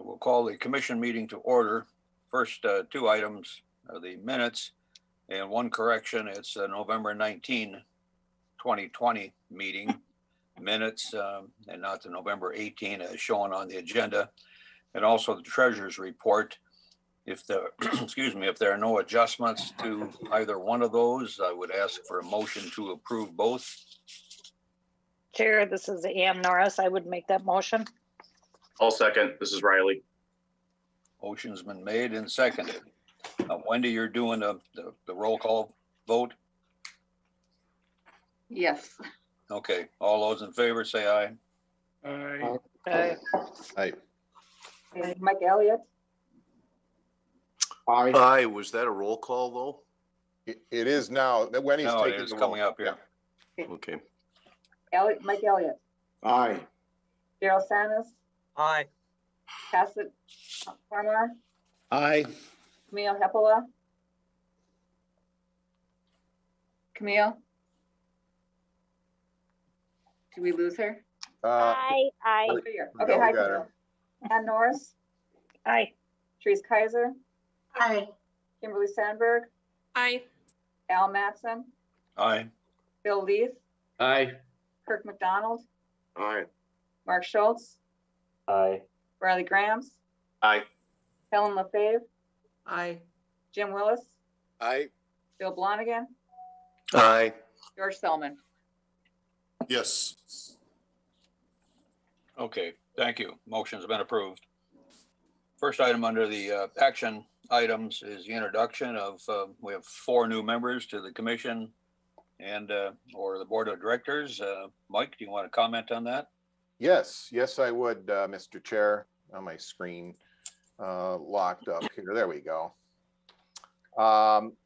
We'll call the commission meeting to order. First two items are the minutes and one correction. It's November 19, 2020 meeting minutes and not the November 18 as shown on the agenda. And also the treasurer's report. If there, excuse me, if there are no adjustments to either one of those, I would ask for a motion to approve both. Chair, this is Ann Norris. I would make that motion. I'll second. This is Riley. Motion's been made and seconded. Wendy, you're doing the roll call vote? Yes. Okay, all those in favor say aye. Aye. Aye. Aye. Mike Elliott? Aye. Aye. Was that a roll call though? It is now. Wendy's No, it taking is the coming roll. up here. Okay. Mike Elliott? Aye. Daryl Sanis? Aye. Cassett Farmer? Aye. Camille Heppola? Camille? Did we lose her? Aye. Aye. Oh, here. we Okay, got hi her. Camille. Ann Norris? Aye. Therese Kaiser? Aye. Kimberly Sandberg? Aye. Al Mattson? Aye. Bill Leaf? Aye. Kirk McDonald? Aye. Mark Schultz? Aye. Riley Grahams? Aye. Helen LaFave? Aye. Jim Willis? Aye. Bill Blonigan? Aye. George Selman? Yes. Okay, thank you. Motion's been approved. First item under the action items is the introduction of, we have 4 new members to the commission and or the board of directors. Mike, do you want to comment on that? Yes, I would, Mr. Chair. On my screen locked up here. There we go.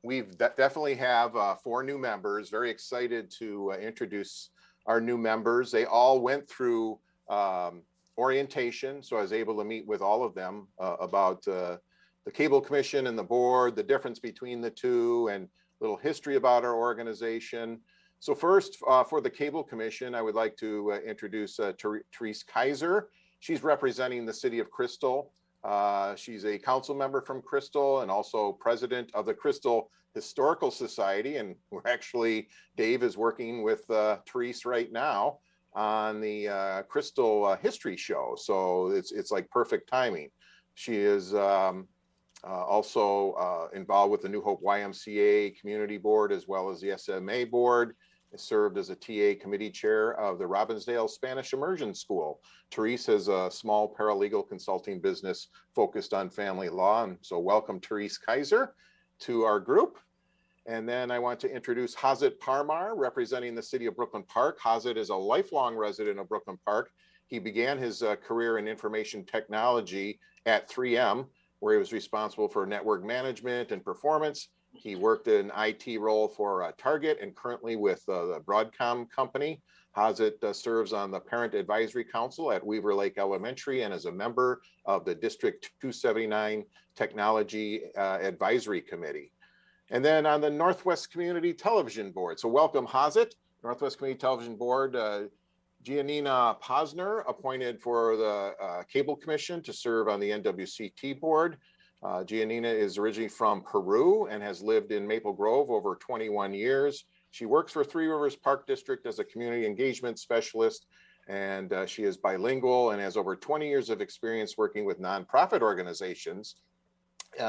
We've definitely have 4 new members. Very excited to introduce our new members. They all went through orientation, so I was able to meet with all of them about the Cable Commission and the board, the difference between the two, and a little history about our organization. So first, for the Cable Commission, I would like to introduce Therese Kaiser. She's representing the city of Crystal. She's a council member from Crystal and also president of the Crystal Historical Society. And we're actually, Dave is working with Therese right now on the Crystal History Show. So it's like perfect timing. She is also involved with the New Hope YMCA Community Board as well as the SMA Board. Has served as a TA committee chair of the Robbinsdale Spanish Immersion School. Therese has a small paralegal consulting business focused on family law. And so welcome Therese Kaiser to our group. And then I want to introduce Hazit Parmar, representing the city of Brooklyn Park. Hazit is a lifelong resident of Brooklyn Park. He began his career in information technology at 3M, where he was responsible for network management and performance. He worked in IT role for Target and currently with the Broadcom company. Hazit serves on the Parent Advisory Council at Weaver Lake Elementary and is a member of the District 279 Technology Advisory Committee. And then on the Northwest Community Television Board. So welcome Hazit, Northwest Community Television Board. Giannina Posner, appointed for the Cable Commission to serve on the NWCT board. Giannina is originally from Peru and has lived in Maple Grove over 21 years. She works for Three Rivers Park District as a community engagement specialist, and she is bilingual and has over 20 years of experience working with nonprofit organizations,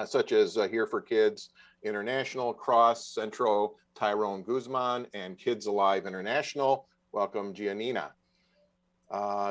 such as Here for Kids International, Cross, Centro, Tyrone Guzman, and Kids Alive International. Welcome, Giannina.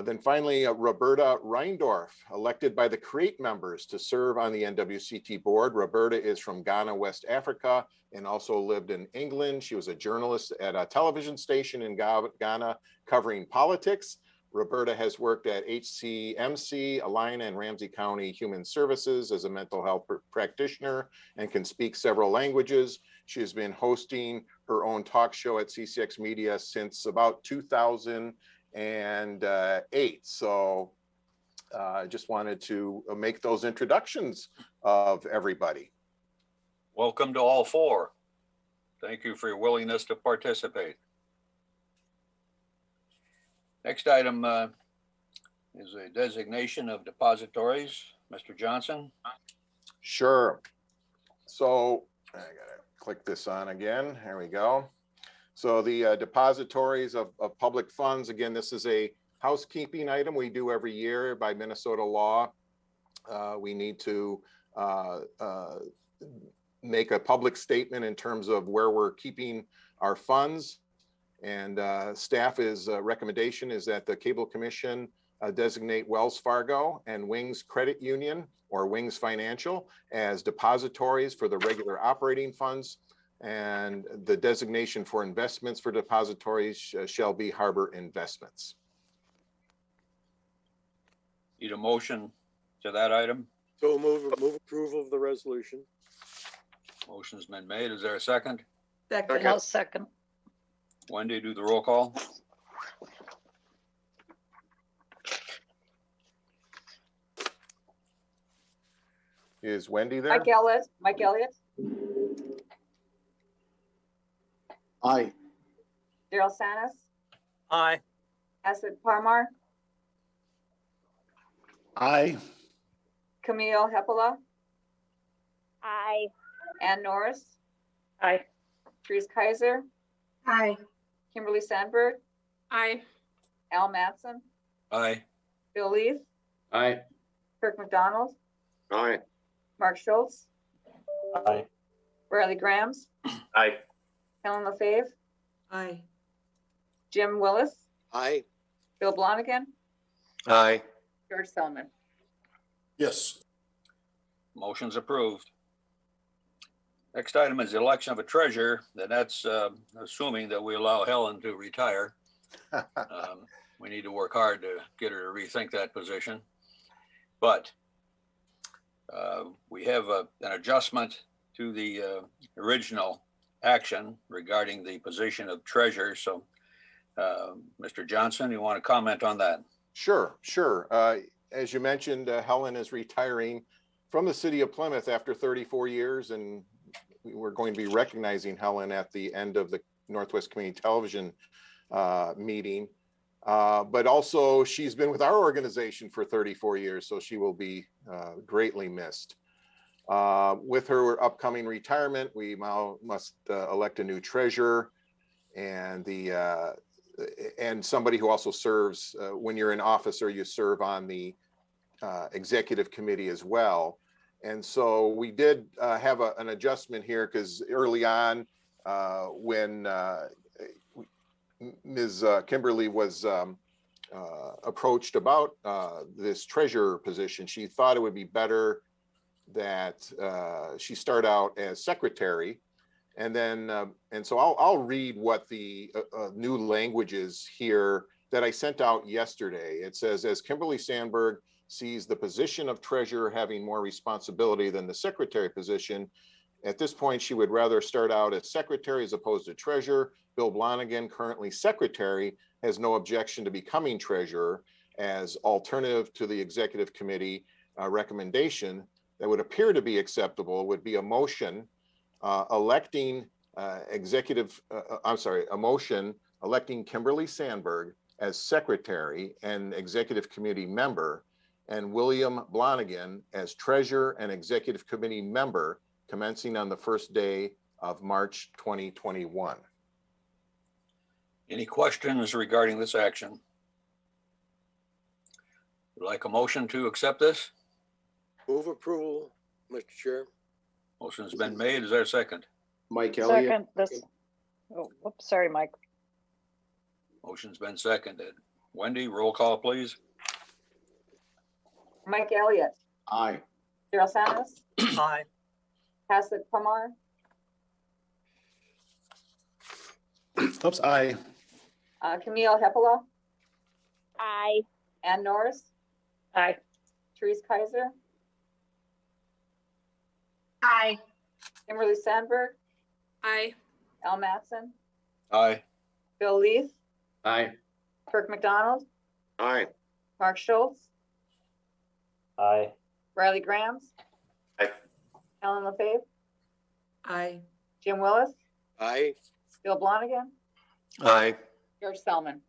Then finally, Roberta Reindorf, elected by the CREATE members to serve on the NWCT board. Roberta is from Ghana, West Africa, and also lived in England. She was a journalist at a television station in Ghana covering politics. Roberta has worked at HCMC, Alina, and Ramsey County Human Services as a mental health practitioner and can speak several languages. She has been hosting her own talk show at CCX Media since about 2008. So I just wanted to make those introductions of everybody. Welcome to all 4. Thank you for your willingness to participate. Next item is a designation of depositories. Mr. Johnson? Sure. So I gotta click this on again. There we go. So the depositories of public funds, again, this is a housekeeping item we do every year by Minnesota law. We need to make a public statement in terms of where we're keeping our funds. And staff recommendation is that the Cable Commission designate Wells Fargo and Wings Credit Union or Wings Financial as depositories for the regular operating funds. And the designation for investments for depositories shall be Harbor Investments. Need a motion to that item? So move approval of the resolution. Motion's been made. Is there a second? Second. I'll second. Wendy, do the roll call. Is Wendy there? Mike Elliott, Aye. Daryl Sanis, Aye. Asad Parmar, Aye. Camille Hepala, Aye. Ann Norris, Aye. Therese Kaiser, Aye. Kimberly Sandberg, Aye. Al Mattson, Aye. Bill Leaf, Aye. Kirk McDonald, Aye. Mark Schultz, Aye. Riley Grahams, Aye. Helen LaFave, Aye. Jim Willis, Aye. Bill Blonigan, Aye. George Selman. Yes. Motion's approved. Next item is the election of a treasurer, and that's assuming that we allow Helen to retire. We need to work hard to get her to rethink that position. But we have an adjustment to the original action regarding the position of treasurer. So, Mr. Johnson, you want to comment on that? Sure. As you mentioned, Helen is retiring from the city of Plymouth after 34 years, and we're going to be recognizing Helen at the end of the Northwest Community Television meeting. But also, she's been with our organization for 34 years, so she will be greatly missed. With her upcoming retirement, we now must elect a new treasurer and somebody who also serves, when you're an officer, you serve on the executive committee as well. And so we did have an adjustment here because early on when Ms. Kimberly was approached about this treasurer position, she thought it would be better that she start out as secretary. And then, and so I'll read what the new language is here that I sent out yesterday. It says, as Kimberly Sandberg sees the position of treasurer having more responsibility than the secretary position, at this point, she would rather start out as secretary as opposed to treasurer. Bill Blonigan, currently secretary, has no objection to becoming treasurer as alternative to the executive committee recommendation that would appear to be acceptable would be a motion electing Kimberly Sandberg as secretary and executive committee member, and William Blonigan as treasurer and executive committee member commencing on the first day of March 2021. Any questions regarding this action? Would like a motion to accept this? Move approval, Mr. Chair. Motion's been made. Is there a second? Mike Elliott. Second this. Oh, whoops, sorry, Mike. Motion's been seconded. Wendy, roll call, please. Mike Elliott, Aye. Daryl Sanis, Aye. Asad Parmar, Oops, aye. Camille Hepala, Aye. Ann Norris, Aye. Therese Kaiser, Aye. Kimberly Sandberg, Aye. Al Mattson, Aye. Bill Leaf, Aye. Kirk McDonald, Aye. Mark Schultz, Aye. Riley Grahams, Aye. Helen LaFave, Aye. Jim Willis, Aye. Bill Blonigan, Aye. George Selman.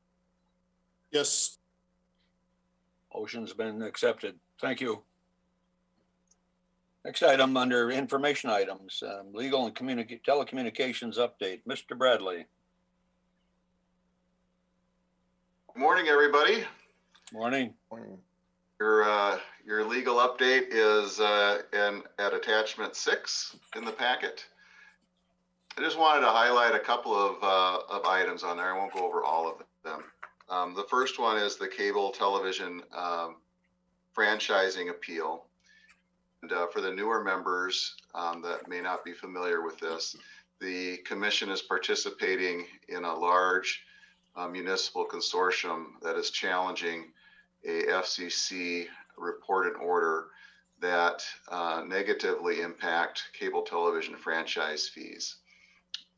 Yes. Motion's been accepted. Thank you. Next item under information items, legal and telecommunications update. Mr. Bradley. Morning, everybody. Morning. Your legal update is at attachment 6 in the packet. I just wanted to highlight a couple of items on there. I won't go over all of them. The first one is the cable television franchising appeal. And for the newer members that may not be familiar with this, the commission is participating in a large municipal consortium that is challenging a FCC reported order that negatively impact cable television franchise fees.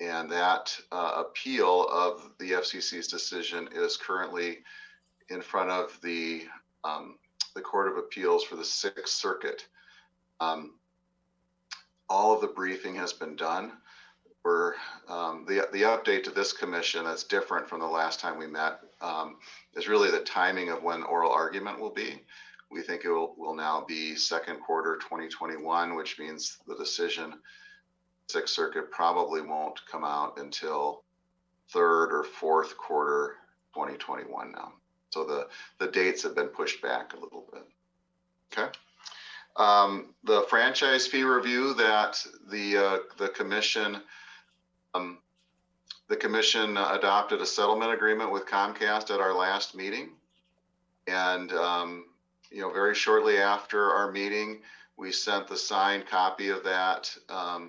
And that appeal of the FCC's decision is currently in front of the Court of Appeals for the Sixth Circuit. All of the briefing has been done. The update to this commission that's different from the last time we met is really the timing of when oral argument will be. We think it will now be second quarter 2021, which means the decision Sixth Circuit probably won't come out until third or fourth quarter 2021 now. So the dates have been pushed back a little bit. Okay. The franchise fee review that the commission adopted a settlement agreement with Comcast at our last meeting, and very shortly after our meeting, we sent the signed copy of that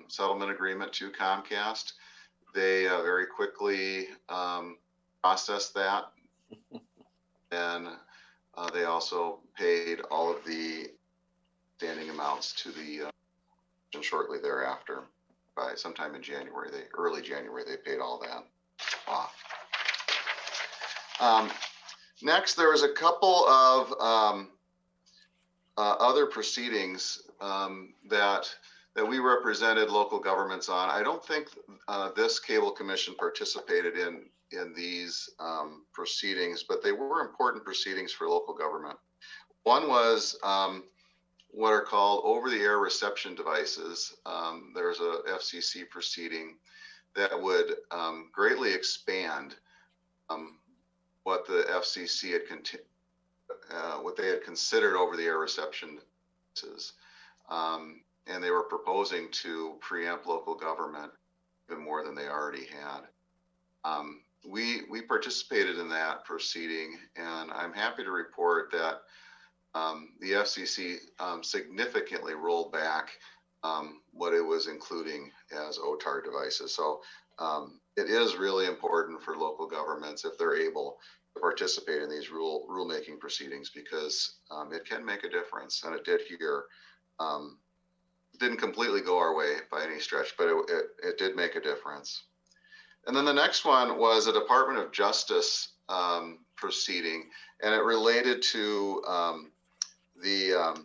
settlement agreement to Comcast. They very quickly processed that, and they also paid all of the standing amounts to the shortly thereafter. By sometime in January, early January, they paid all that off. Next, there was a couple of other proceedings that we represented local governments on. I don't think this cable commission participated in these proceedings, but they were important proceedings for local government. One was what are called over-the-air reception devices. There's a FCC proceeding that would greatly expand what the FCC what they had considered over-the-air reception devices. And they were proposing to preempt local government even more than they already had. We participated in that proceeding, and I'm happy to report that the FCC significantly rolled back what it was including as OTAR devices. So it is really important for local governments, if they're able, to participate in these rulemaking proceedings, because it can make a difference, and it did here. Didn't completely go our way by any stretch, but it did make a difference. And then the next one was a Department of Justice proceeding, and it related to the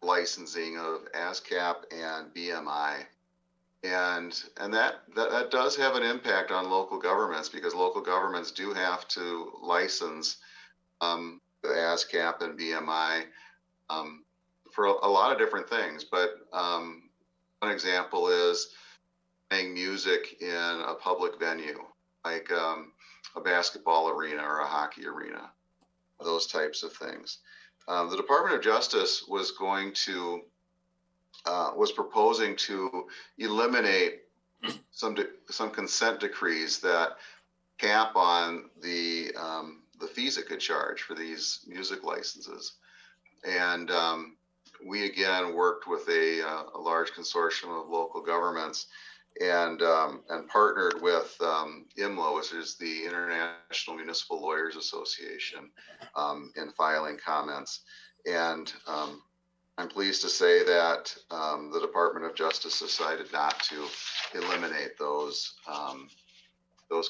licensing of ASCAP and BMI. And that does have an impact on local governments, because local governments do have to license the ASCAP and BMI for a lot of different things. But one example is playing music in a public venue, like a basketball arena or a hockey arena, those types of things. The Department of Justice was proposing to eliminate some consent decrees that cap on the fees it could charge for these music licenses. And we again worked with a large consortium of local governments and partnered with IMLO, which is the International Municipal Lawyers Association, in filing comments. And I'm pleased to say that the Department of Justice decided not to eliminate those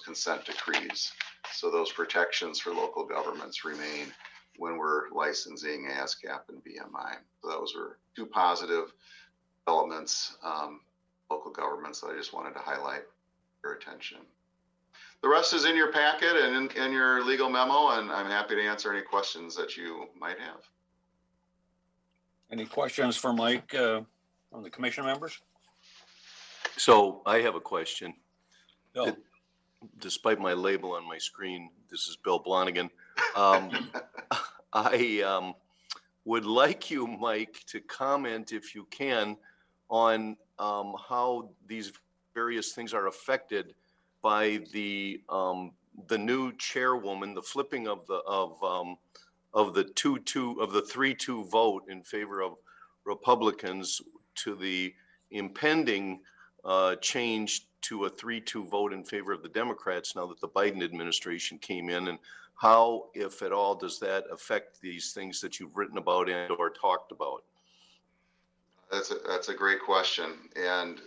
consent decrees. So those protections for local governments remain when we're licensing ASCAP and BMI. So those were two positive developments, local governments, that I just wanted to highlight your attention. The rest is in your packet and in your legal memo, and I'm happy to answer any questions that you might have. Any questions for Mike on the commission members? So I have a question. Bill? Despite my label on my screen, this is Bill Blonigan. I would like you, Mike, to comment, if you can, on how these various things are affected by the new chairwoman, the flipping of the 3-2 vote in favor of Republicans to the impending change to a 3-2 vote in favor of the Democrats now that the Biden administration came in, and how, if at all, does that affect these things that you've written about and or talked about? That's a great question, and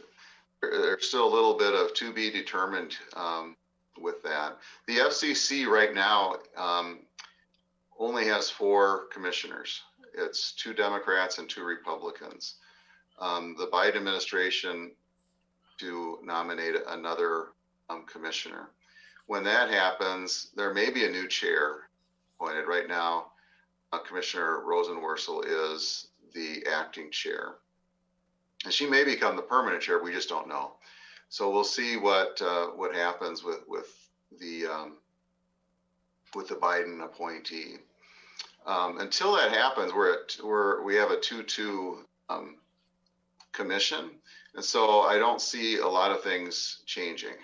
there's still a little bit of to be determined with that. The FCC right now only has 4 commissioners. It's 2 Democrats and 2 Republicans. The Biden administration to nominate another commissioner. When that happens, there may be a new chair appointed. Right now, Commissioner Rosenworcel is the acting chair. And she may become the permanent chair. We just don't know. So we'll see what happens with the Biden appointee. Until that happens, we have a 2-2 commission, and so I don't see a lot of things changing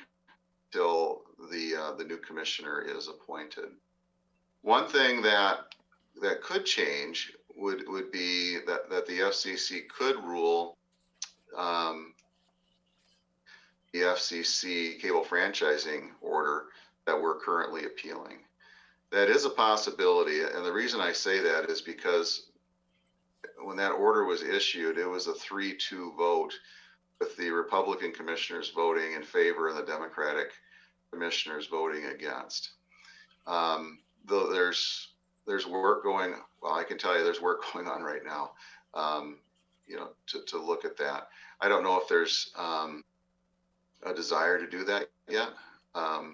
till the new commissioner is appointed. One thing that could change would be that the FCC could rule the FCC cable franchising order that we're currently appealing. That is a possibility, and the reason I say that is because when that order was issued, it was a 3-2 vote, with the Republican commissioners voting in favor and the Democratic commissioners voting against. Though there's work going, well, I can tell you there's work going on right now, to look at that. I don't know if there's a desire to do that yet. I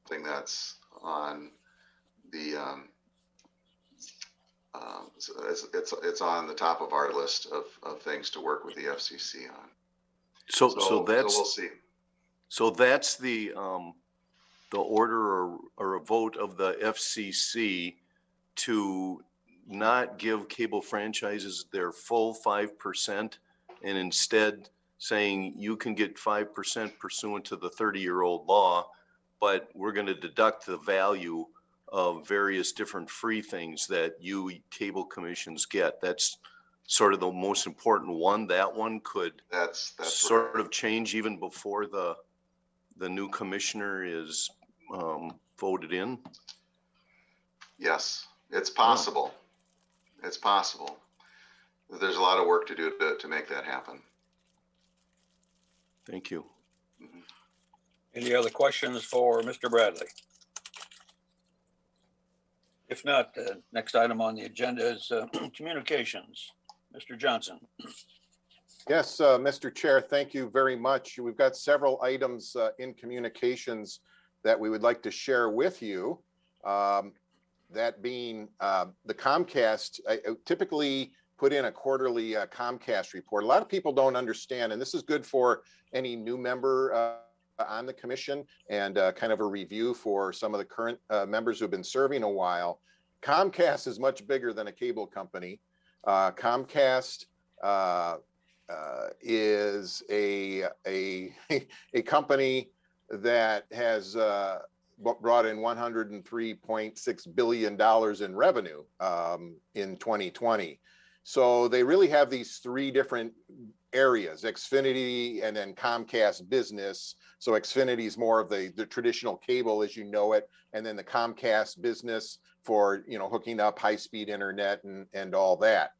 think that's on the it's on the top of our list of things to work with the FCC on. So we'll see. So that's the order or a vote of the FCC to not give cable franchises their full 5%, and instead saying you can get 5% pursuant to the 30-year-old law, but we're going to deduct the value of various different free things that you cable commissions get. That's sort of the most important one. That one could That's sort right. of change even before the new commissioner is voted in. Yes, it's possible. It's possible. There's a lot of work to do to make that happen. Thank you. Any other questions for Mr. Bradley? If not, the next item on the agenda is communications. Mr. Johnson. Yes, Mr. Chair, thank you very much. We've got several items in communications that we would like to share with you. That being the Comcast, I typically put in a quarterly Comcast report. A lot of people don't understand, and this is good for any new member on the commission and kind of a review for some of the current members who've been serving a while. Comcast is much bigger than a cable company. Comcast is a company that has brought in $103.6 billion in revenue in 2020. So they really have these 3 different areas: Xfinity and then Comcast Business. So Xfinity is more of the traditional cable as you know it, and then the Comcast Business for hooking up high-speed internet and all that.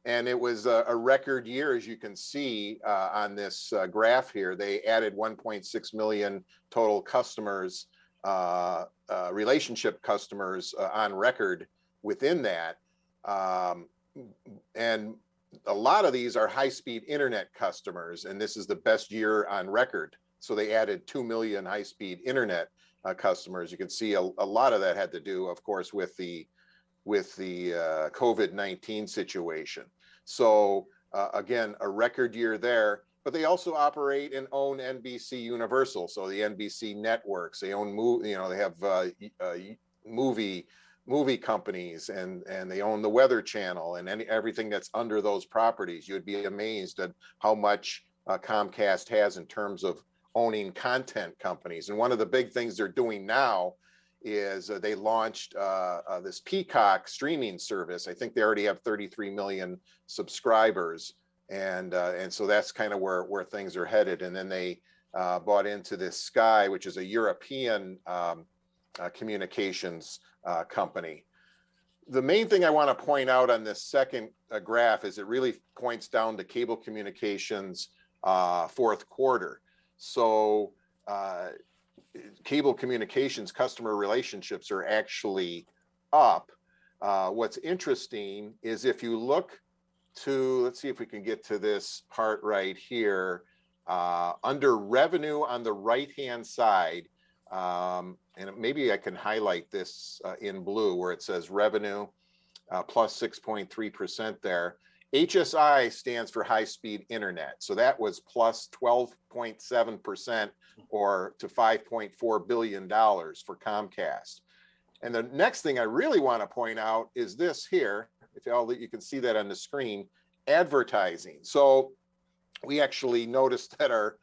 And it was a record year, as you can see on this graph here. They added 1.6 million total customers, relationship customers on record within that. And a lot of these are high-speed internet customers, and this is the best year on record. So they added 2 million high-speed internet customers. You can see a lot of that had to do, of course, with the COVID-19 situation. So again, a record year there, but they also operate and own NBC Universal. So the NBC networks, they own, they have movie companies, and they own the Weather Channel and everything that's under those properties. You'd be amazed at how much Comcast has in terms of owning content companies. And one of the big things they're doing now is they launched this Peacock streaming service. I think they already have 33 million subscribers. And so that's kind of where things are headed. And then they bought into this Sky, which is a European communications company. The main thing I want to point out on this second graph is it really points down to cable communications fourth quarter. So cable communications customer relationships are actually up. What's interesting is if you look to, let's see if we can get to this part right here, under revenue on the right-hand side, and maybe I can highlight this in blue where it says revenue plus 6.3% there. HSI stands for high-speed internet. So that was plus 12.7% or to $5.4 billion for Comcast. And the next thing I really want to point out is this here. If you can see that on the screen, advertising. So we actually noticed that our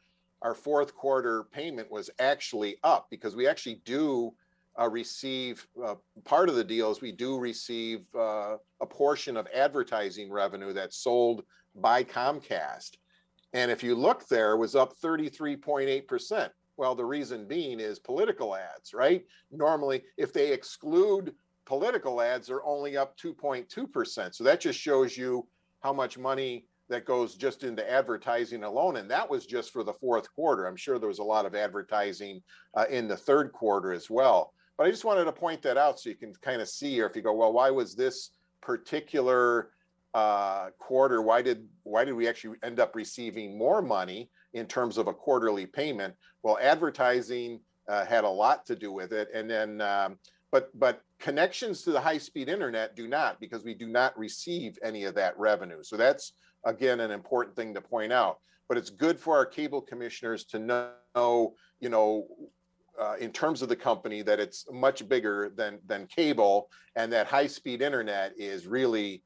fourth quarter payment was actually up because we actually do receive part of the deals. We do receive a portion of advertising revenue that's sold by Comcast. And if you look there, it was up 33.8%. Well, the reason being is political ads, right? Normally, if they exclude political ads, they're only up 2.2%. So that just shows you how much money that goes just into advertising alone. And that was just for the fourth quarter. I'm sure there was a lot of advertising in the third quarter as well. But I just wanted to point that out so you can kind of see, or if you go, well, why was this particular quarter, why did we actually end up receiving more money in terms of a quarterly payment? Well, advertising had a lot to do with it. And then, but connections to the high-speed internet do not, because we do not receive any of that revenue. So that's, again, an important thing to point out. But it's good for our cable commissioners to know, in terms of the company, that it's much bigger than cable, and that high-speed internet is really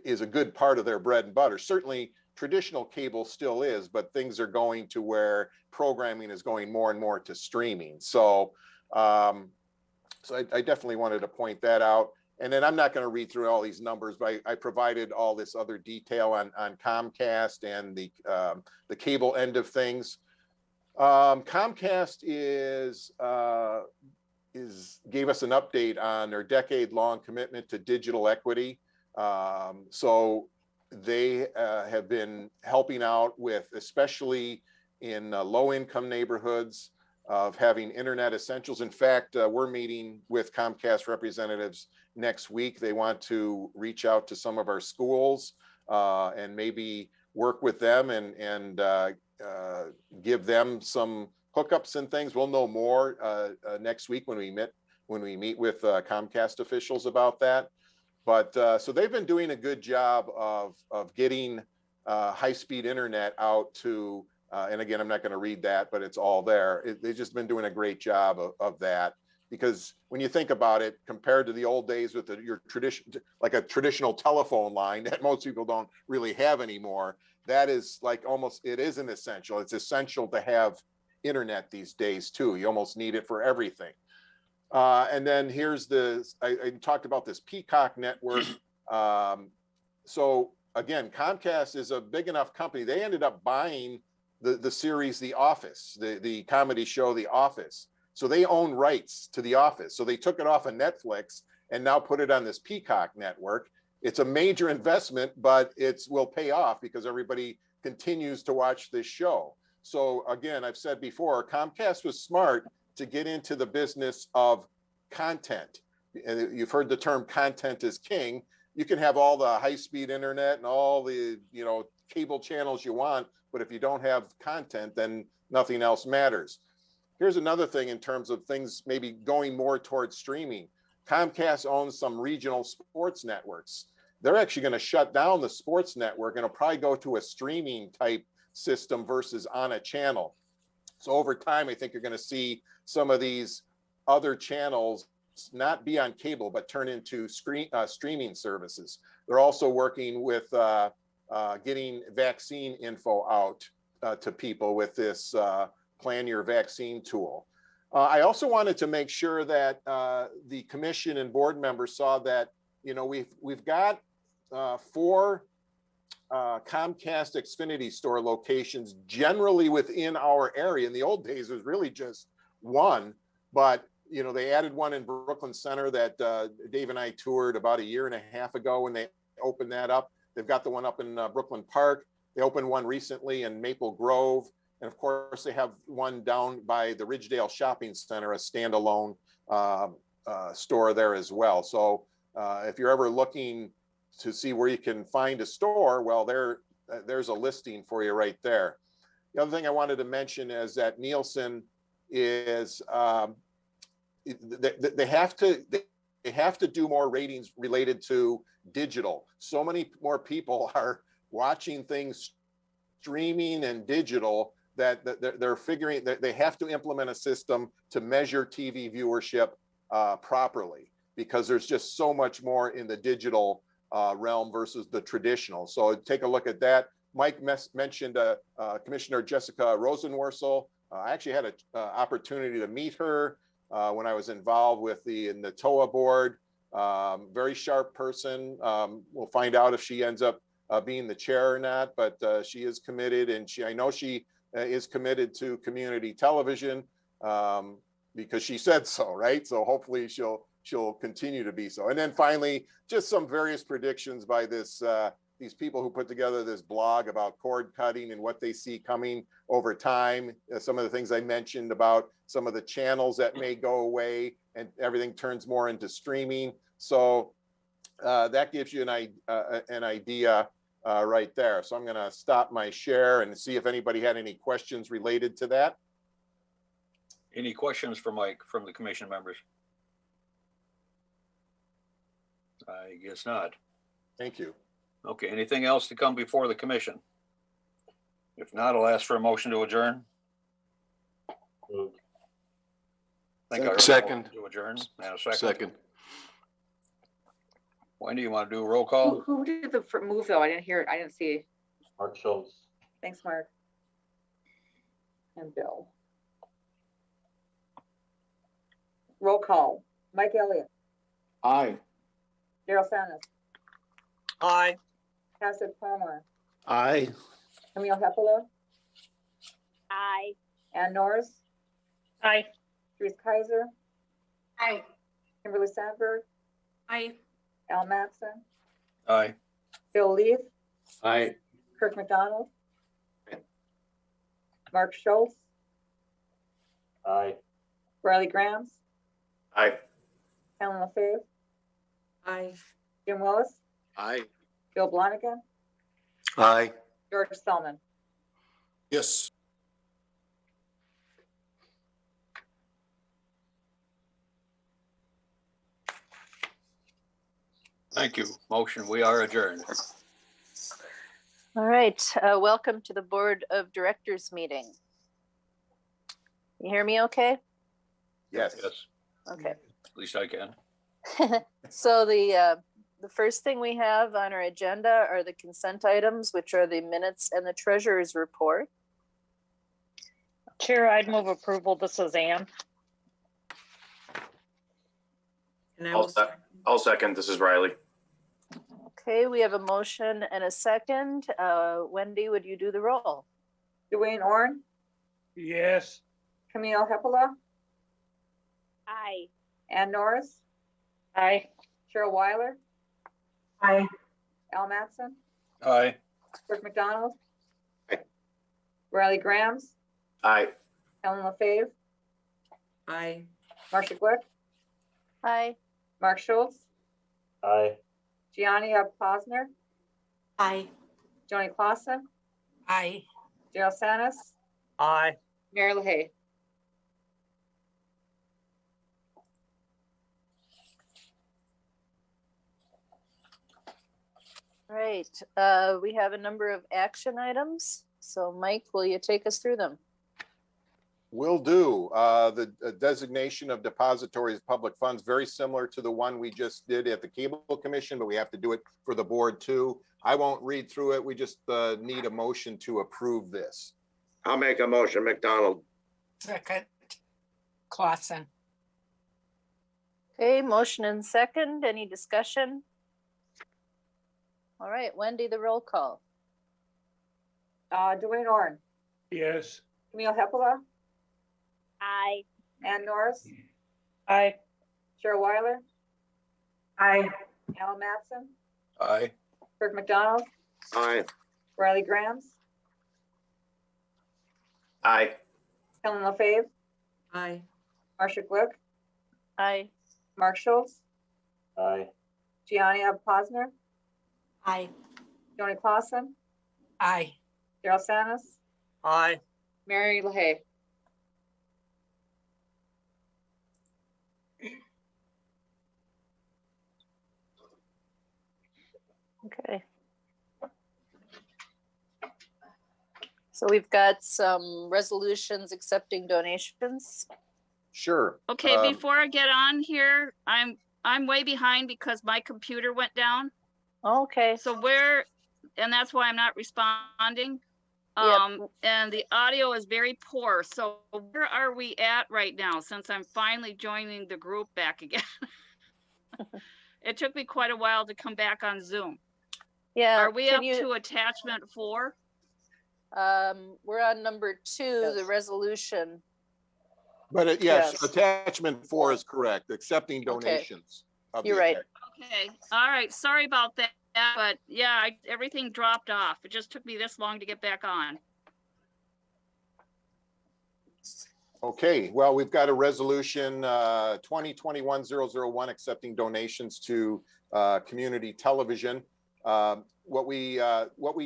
is a good part of their bread and butter. Certainly traditional cable still is, but things are going to where programming is going more and more to streaming. So I definitely wanted to point that out. And then I'm not going to read through all these numbers, but I provided all this other detail on Comcast and the cable end of things. Comcast gave us an update on their decade-long commitment to digital equity. So they have been helping out with, especially in low-income neighborhoods, of having internet essentials. In fact, we're meeting with Comcast representatives next week. They want to reach out to some of our schools and maybe work with them and give them some hookups and things. We'll know more next week when we meet with Comcast officials about that. But so they've been doing a good job of getting high-speed internet out to, and again, I'm not going to read that, but it's all there. They've just been doing a great job of that, because when you think about it, compared to the old days with your tradition, like a traditional telephone line that most people don't really have anymore, that is like almost, it is an essential. It's essential to have internet these days too. You almost need it for everything. And then here's I talked about this Peacock network. So again, Comcast is a big enough company. They ended up buying the series The Office, the comedy show The Office. So they own rights to The Office. So they took it off of Netflix and now put it on this Peacock network. It's a major investment, but will pay off because everybody continues to watch this show. So again, I've said before, Comcast was smart to get into the business of content. And you've heard the term content is king. You can have all the high-speed internet and all the cable channels you want, but if you don't have content, then nothing else matters. Here's another thing in terms of things maybe going more towards streaming. Comcast owns some regional sports networks. They're actually going to shut down the sports network and it'll probably go to a streaming type system versus on a channel. So over time, I think you're going to see some of these other channels not be on cable, but turn into streaming services. They're also working with getting vaccine info out to people with this Plan Your Vaccine tool. I also wanted to make sure that the commission and board members saw that, you know, we've got 4 Comcast Xfinity store locations generally within our area. In the old days, it was really just 1, but you know, they added one in Brooklyn Center that Dave and I toured about 1.5 years ago when they opened that up. They've got the one up in Brooklyn Park. They opened one recently in Maple Grove. And of course, they have one down by the Ridgedale Shopping Center, a standalone store there as well. So if you're ever looking to see where you can find a store, well, there's a listing for you right there. The other thing I wanted to mention is that Nielsen is, they have to do more ratings related to digital. So many more people are watching things streaming and digital that they're figuring that they have to implement a system to measure TV viewership properly, because there's just so much more in the digital realm versus the traditional. So take a look at that. Mike mentioned Commissioner Jessica Rosenworcel. I actually had an opportunity to meet her when I was involved with the TOA board. Very sharp person. We'll find out if she ends up being the chair or not, but she is committed, and I know she is committed to community television because she said so, right? So hopefully she'll continue to be so. And then finally, just some various predictions by these people who put together this blog about cord cutting and what they see coming over time. Some of the things I mentioned about some of the channels that may go away and everything turns more into streaming. So that gives you an idea right there. So I'm going to stop my share and see if anybody had any questions related to that. Any questions for Mike from the commission members? I guess not. Thank you. Okay, anything else to come before the commission? If not, I'll ask for a motion to adjourn. I think I heard a Second. motion to adjourn. And a second. Second. Wendy, you want to do a roll call? Who did the move though? I didn't hear it. I didn't see. Mark Schultz. Thanks, Mark. And Bill. Roll call. Mike Elliott, Aye. Daryl Sanis, Aye. Passive Palmer, Aye. Camille Hepela, Aye. Ann Norris, Aye. Therese Kaiser, Aye. Kimberly Sandberg, Aye. Al Mattson, Aye. Bill Leaf, Aye. Kirk McDonald, Mark Schultz, Aye. Riley Grams, Aye. Helen LaFave, Aye. Jim Willis, Aye. Bill Blonigan, Aye. George Spellman. Yes. Thank you. Motion, we are adjourned. All right, welcome to the Board of Directors meeting. You hear me okay? Yes. Yes, Okay. at least I can. So the first thing we have on our agenda are the consent items, which are the minutes and the treasurer's report. Chair, I'd move approval. This is Ann. And I will. I'll second. This is Riley. Okay, we have a motion and a second. Wendy, would you do the roll? Dwayne Orn, Yes. Camille Hepela, Aye. Ann Norris, Aye. Cheryl Weiler, Aye. Al Mattson, Aye. Kirk McDonald, Aye. Riley Grams, Aye. Helen LaFave, Aye. Marcia Glick, Aye. Mark Schultz, Aye. Giannina Posner, Aye. Joni Clausen, Aye. Daryl Sanis, Aye. Mary LaHaye. Right, we have a number of action items. So Mike, will you take us through them? Will do. The designation of depositories of public funds, very similar to the one we just did at the Cable Commission, but we have to do it for the board too. I won't read through it. We just need a motion to approve this. I'll make a motion, McDonald. Second. Clausen. Okay, motion and second. Any discussion? All right, Wendy, the roll call. Dwayne Orr, Yes. Camille Hepela, Aye. Ann Norris, Aye. Cheryl Weiler, Aye. Alan Matson, Aye. Kirk McDonald, Aye. Riley Grahams, Aye. Helen LaFave, Aye. Marcia Glick, Aye. Mark Schultz, Aye. Gianni Posner, Aye. Joni Clausen, Aye. Daryl Sanis, Aye. Mary LaHaye. Okay. So we've got some resolutions accepting donations. Sure. Okay, Um, before I get on here, I'm way behind because my computer went down. Okay, So and that's why I'm not responding. Yep. And the audio is very poor. So where are we at right now, since I'm finally joining the group back again? It took me quite a while to come back on Zoom. yeah. Are we can up you- to attachment 4? We're on number 2, the Yes. resolution. But yes, Yes. attachment 4 is correct, accepting Okay. donations. of the You're right. attachment. Okay, all right, sorry about that, but yeah, everything dropped off. It just took me this long to get back on. Okay, well, we've got a resolution 2021-001 accepting donations to community television. What we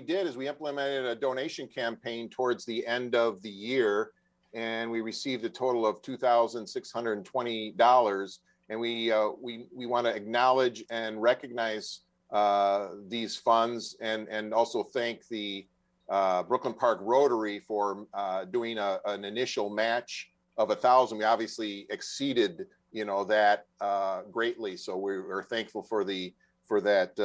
did is we implemented a donation campaign towards the end of the year, and we received a total of $2,620. And we want to acknowledge and recognize these funds, and also thank the Brooklyn Park Rotary for doing an initial match of 1,000. We obviously exceeded, that greatly. So we're thankful for that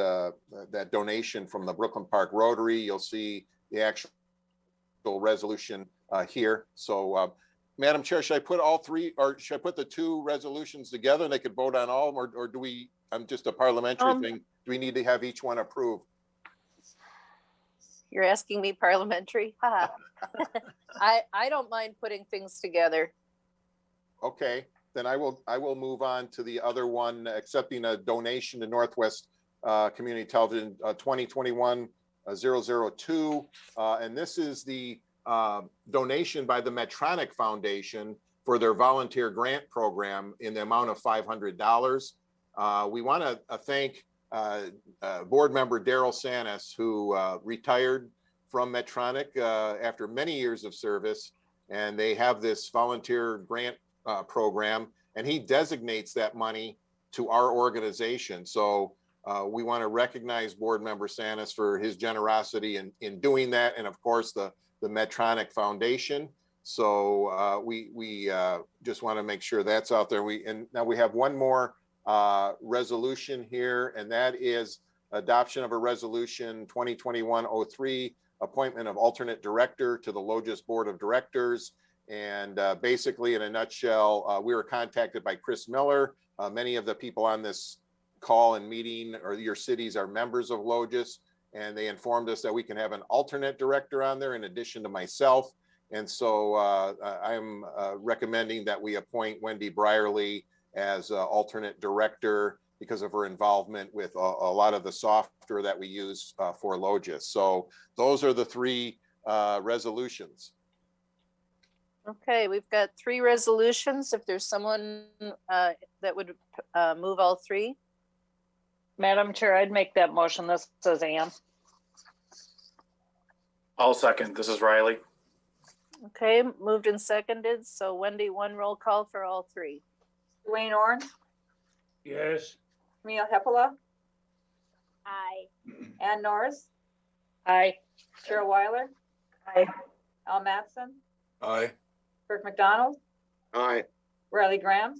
donation from the Brooklyn Park Rotary. You'll see the actual resolution here. So, Madam Chair, should I put all three, or should I put the 2 resolutions together and they could vote on all of them, or do we? I'm just a parliamentary thing. Do we need to have each one approved? You're asking me parliamentary? Haha. I don't mind putting things together. Okay, then I will move on to the other one, accepting a donation to Northwest Community Television 2021-002. And this is the donation by the Medtronic Foundation for their volunteer grant program in the amount of $500. We want to thank board member Daryl Sanis, who retired from Medtronic after many years of service, and they have this volunteer grant program, and he designates that money to our organization. So we want to recognize board member Sanis for his generosity in doing that, and of course the Medtronic Foundation. So we just want to make sure that's out there. And now we have one more resolution here, and that is adoption of a resolution 2021-03, appointment of alternate director to the Logist Board of Directors. And basically, in a nutshell, we were contacted by Chris Miller. Many of the people on this call and meeting, or your cities, are members of Logist, and they informed us that we can have an alternate director on there in addition to myself. And so I'm recommending that we appoint Wendy Brierly as alternate director because of her involvement with a lot of the software that we use for Logist. So those are the 3 resolutions. Okay, we've got 3 resolutions. If there's someone that would move all 3. Madam Chair, I'd make that motion. This is Ann. I'll second. This is Riley. Okay, moved and seconded. So Wendy, 1 roll call for all 3. Dwayne Orr, Yes. Camille Hepela, Aye. Ann Norris, Aye. Cheryl Weiler, Aye. Al Mattson, Aye. Kirk McDonald, Aye. Riley Grahams,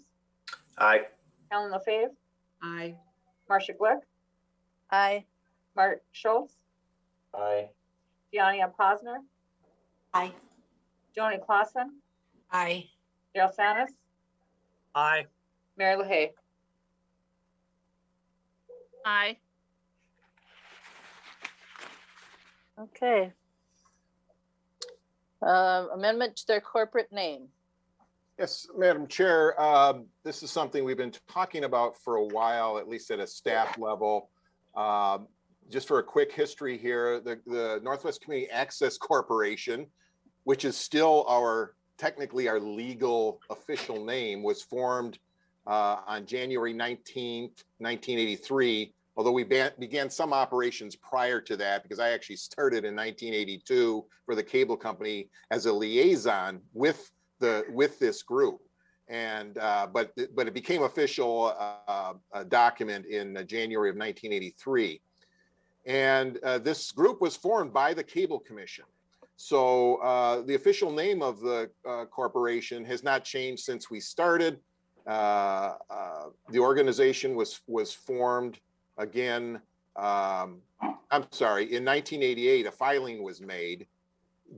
Aye. Helen LaFave, Aye. Marcia Glick, Aye. Mark Schultz, Aye. Giannina Posner, Aye. Joni Clausen, Aye. Daryl Sanis, Aye. Mary LaHaye. Aye. Okay. Amendment to their corporate name. Yes, Madam Chair, this is something we've been talking about for a while, at least at a staff level. Just for a quick history here, the Northwest Community Access Corporation, which is still technically our legal official name, was formed on January 19th, 1983, although we began some operations prior to that, because I actually started in 1982 for the cable company as a liaison with this group. And but it became official a document in January of 1983. And this group was formed by the Cable Commission. So the official name of the corporation has not changed since we started. The organization was formed again. I'm sorry, in 1988, a filing was made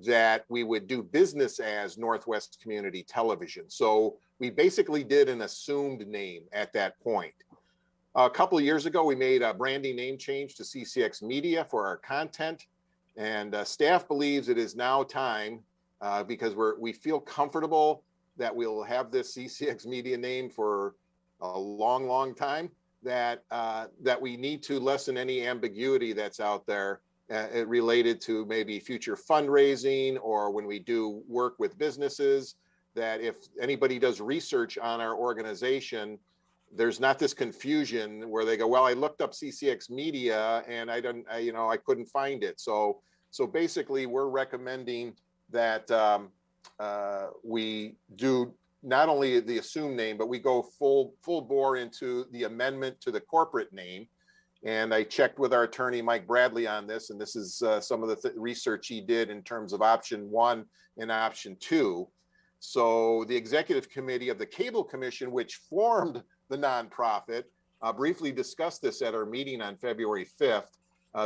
that we would do business as Northwest Community Television. So we basically did an assumed name at that point. A couple of years ago, we made a branding name change to CCX Media for our content. And staff believes it is now time, because we feel comfortable that we'll have this CCX Media name for a long, long time, that we need to lessen any ambiguity that's out there related to maybe future fundraising, or when we do work with businesses, that if anybody does research on our organization, there's not this confusion where they go, well, I looked up CCX Media and I couldn't find it. So basically we're recommending that we do not only the assumed name, but we go full bore into the amendment to the corporate name. And I checked with our attorney, Mike Bradley, on this, and this is some of the research he did in terms of option 1 and option 2. So the executive committee of the Cable Commission, which formed the nonprofit, briefly discussed this at our meeting on February 5th.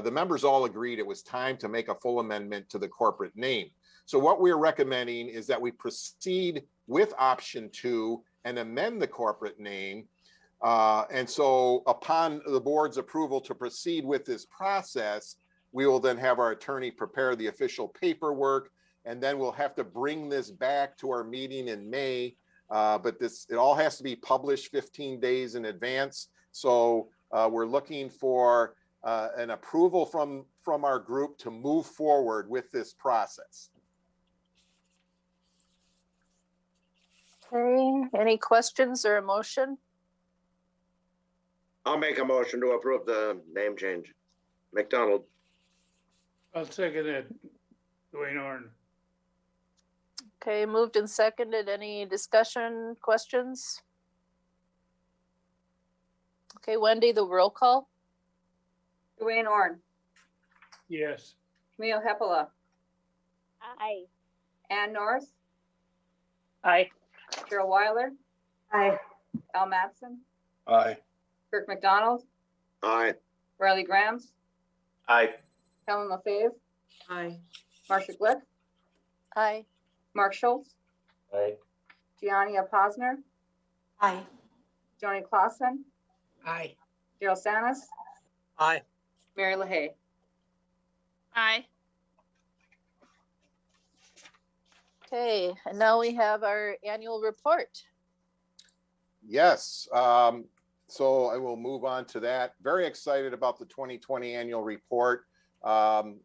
The members all agreed it was time to make a full amendment to the corporate name. So what we're recommending is that we proceed with option 2 and amend the corporate name. And so upon the board's approval to proceed with this process, we will then have our attorney prepare the official paperwork, and then we'll have to bring this back to our meeting in May. But it all has to be published 15 days in advance. So we're looking for an approval from our group to move forward with this process. Okay, any questions or a motion? I'll make a motion to approve the name change. McDonald. I'll second it. Dwayne Orn. Okay, moved and seconded. Any discussion, questions? Okay, Wendy, the roll call. Dwayne Orn, Yes. Camille Hepala, Aye. Ann Norris, Aye. Cheryl Weiler, Aye. Al Mattson, Aye. Kirk McDonald, Aye. Riley Grahams, Aye. Helen LaFave, Aye. Marcia Glick, Aye. Mark Schultz, Aye. Giannina Posner, Aye. Joni Clausen, Aye. Daryl Sanis, Aye. Mary LaHaye. Aye. Okay, and now we have our annual report. Yes, so I will move on to that. Very excited about the 2020 annual report.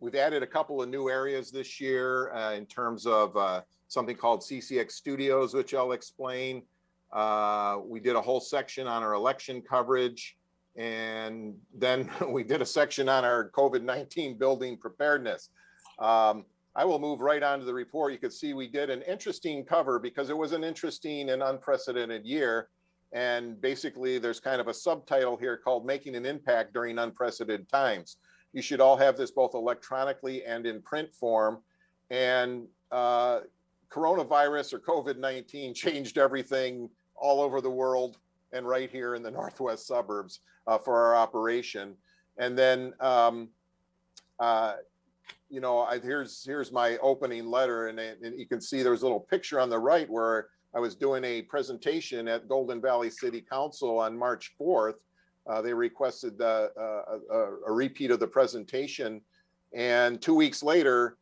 We've added a couple of new areas this year in terms of something called CCX Studios, which I'll explain. We did a whole section on our election coverage, and then we did a section on our COVID-19 building preparedness. I will move right on to the report. You can see we did an interesting cover because it was an interesting and unprecedented year. And basically there's kind of a subtitle here called Making an Impact During Unprecedented Times. You should all have this both electronically and in print form. And coronavirus or COVID-19 changed everything all over the world and right here in the Northwest suburbs for our operation. And then, you know, here's my opening letter, and you can see there's a little picture on the right where I was doing a presentation at Golden Valley City Council on March 4th. They requested a repeat of the presentation, and 2 weeks later,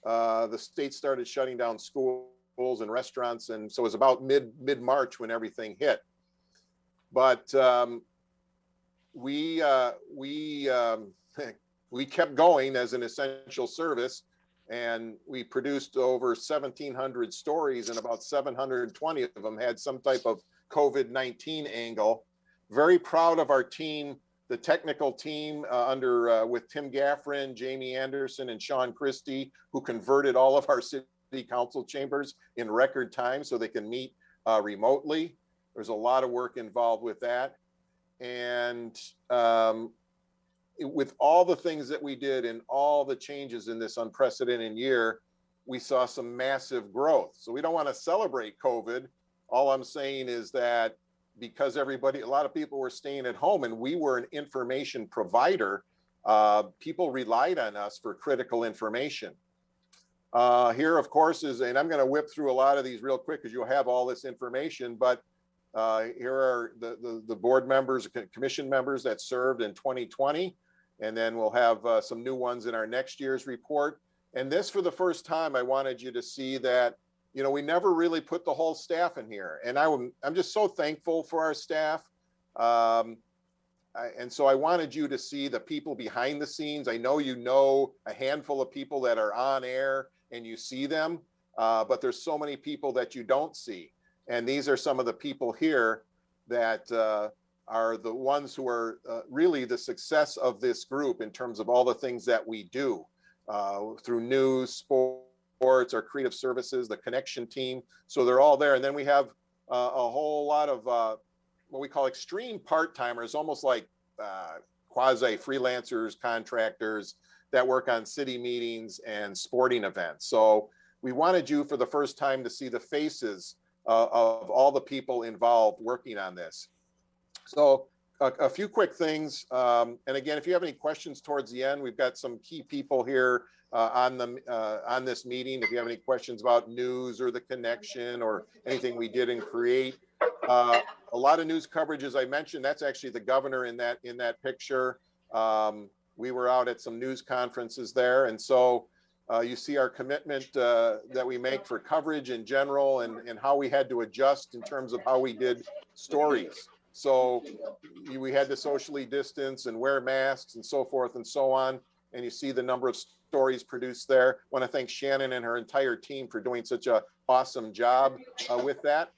the state started shutting down schools and restaurants, and so it was about mid-March when everything hit. But we kept going as an essential service, and we produced over 1,700 stories, and about 720 of them had some type of COVID-19 angle. Very proud of our team, the technical team with Tim Gaffrin, Jamie Anderson, and Sean Christie, who converted all of our city council chambers in record time so they can meet remotely. There's a lot of work involved with that. And with all the things that we did and all the changes in this unprecedented year, we saw some massive growth. So we don't want to celebrate COVID. All I'm saying is that because a lot of people were staying at home and we were an information provider, people relied on us for critical information. Here, of course, and I'm going to whip through a lot of these real quick because you'll have all this information, but here are the board members, commission members that served in 2020. And then we'll have some new ones in our next year's report. And this, for the first time, I wanted you to see that, you know, we never really put the whole staff in here. And I'm just so thankful for our staff. And so I wanted you to see the people behind the scenes. I know you know a handful of people that are on air and you see them, but there's so many people that you don't see. And these are some of the people here that are the ones who are really the success of this group in terms of all the things that we do through news, sports, our creative services, the connection team. So they're all there. And then we have a whole lot of what we call extreme part-timers, almost like quasi freelancers, contractors that work on city meetings and sporting events. So we wanted you for the first time to see the faces of all the people involved working on this. So a few quick things. And again, if you have any questions towards the end, we've got some key people here on this meeting. If you have any questions about news or the connection or anything we did and create. A lot of news coverage, as I mentioned, that's actually the governor in that picture. We were out at some news conferences there. And so you see our commitment that we make for coverage in general and how we had to adjust in terms of how we did stories. So we had to socially distance and wear masks and so forth and so on. And you see the number of stories produced there. I want to thank Shannon and her entire team for doing such an awesome job with that.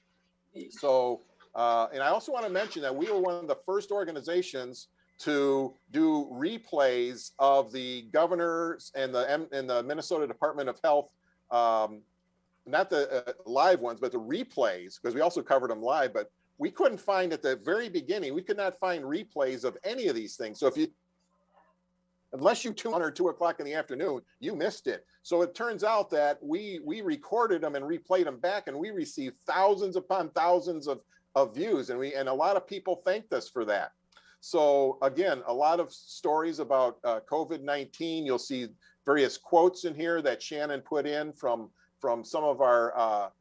So, and I also want to mention that we were one of the first organizations to do replays of the governors and the Minnesota Department of Health, not the live ones, but the replays, because we also covered them live, but we couldn't find at the very beginning, we could not find replays of any of these things. So unless you tuned on or 2 o'clock in the afternoon, you missed it. So it turns out that we recorded them and replayed them back, and we received thousands upon thousands of views, and a lot of people thanked us for that. So again, a lot of stories about COVID-19. You'll see various quotes in here that Shannon put in from some of our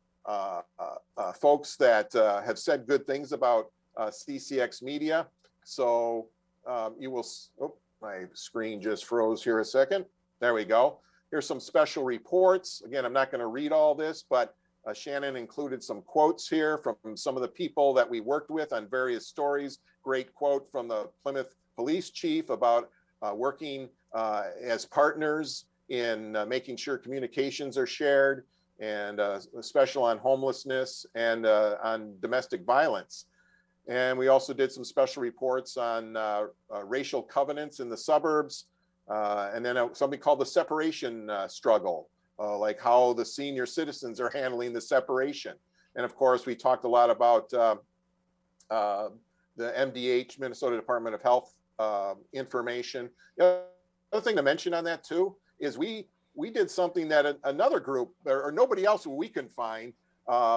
folks that have said good things about CCX Media. So you will, my screen just froze here a second. There we go. Here's some special reports. Again, I'm not going to read all this, but Shannon included some quotes here from some of the people that we worked with on various stories. Great quote from the Plymouth police chief about working as partners in making sure communications are shared, and special on homelessness and on domestic violence. And we also did some special reports on racial covenants in the suburbs, and then something called the separation struggle, like how the senior citizens are handling the separation. And of course, we talked a lot about the MDH, Minnesota Department of Health information. The other thing to mention on that too is we did something that another group or nobody else we can find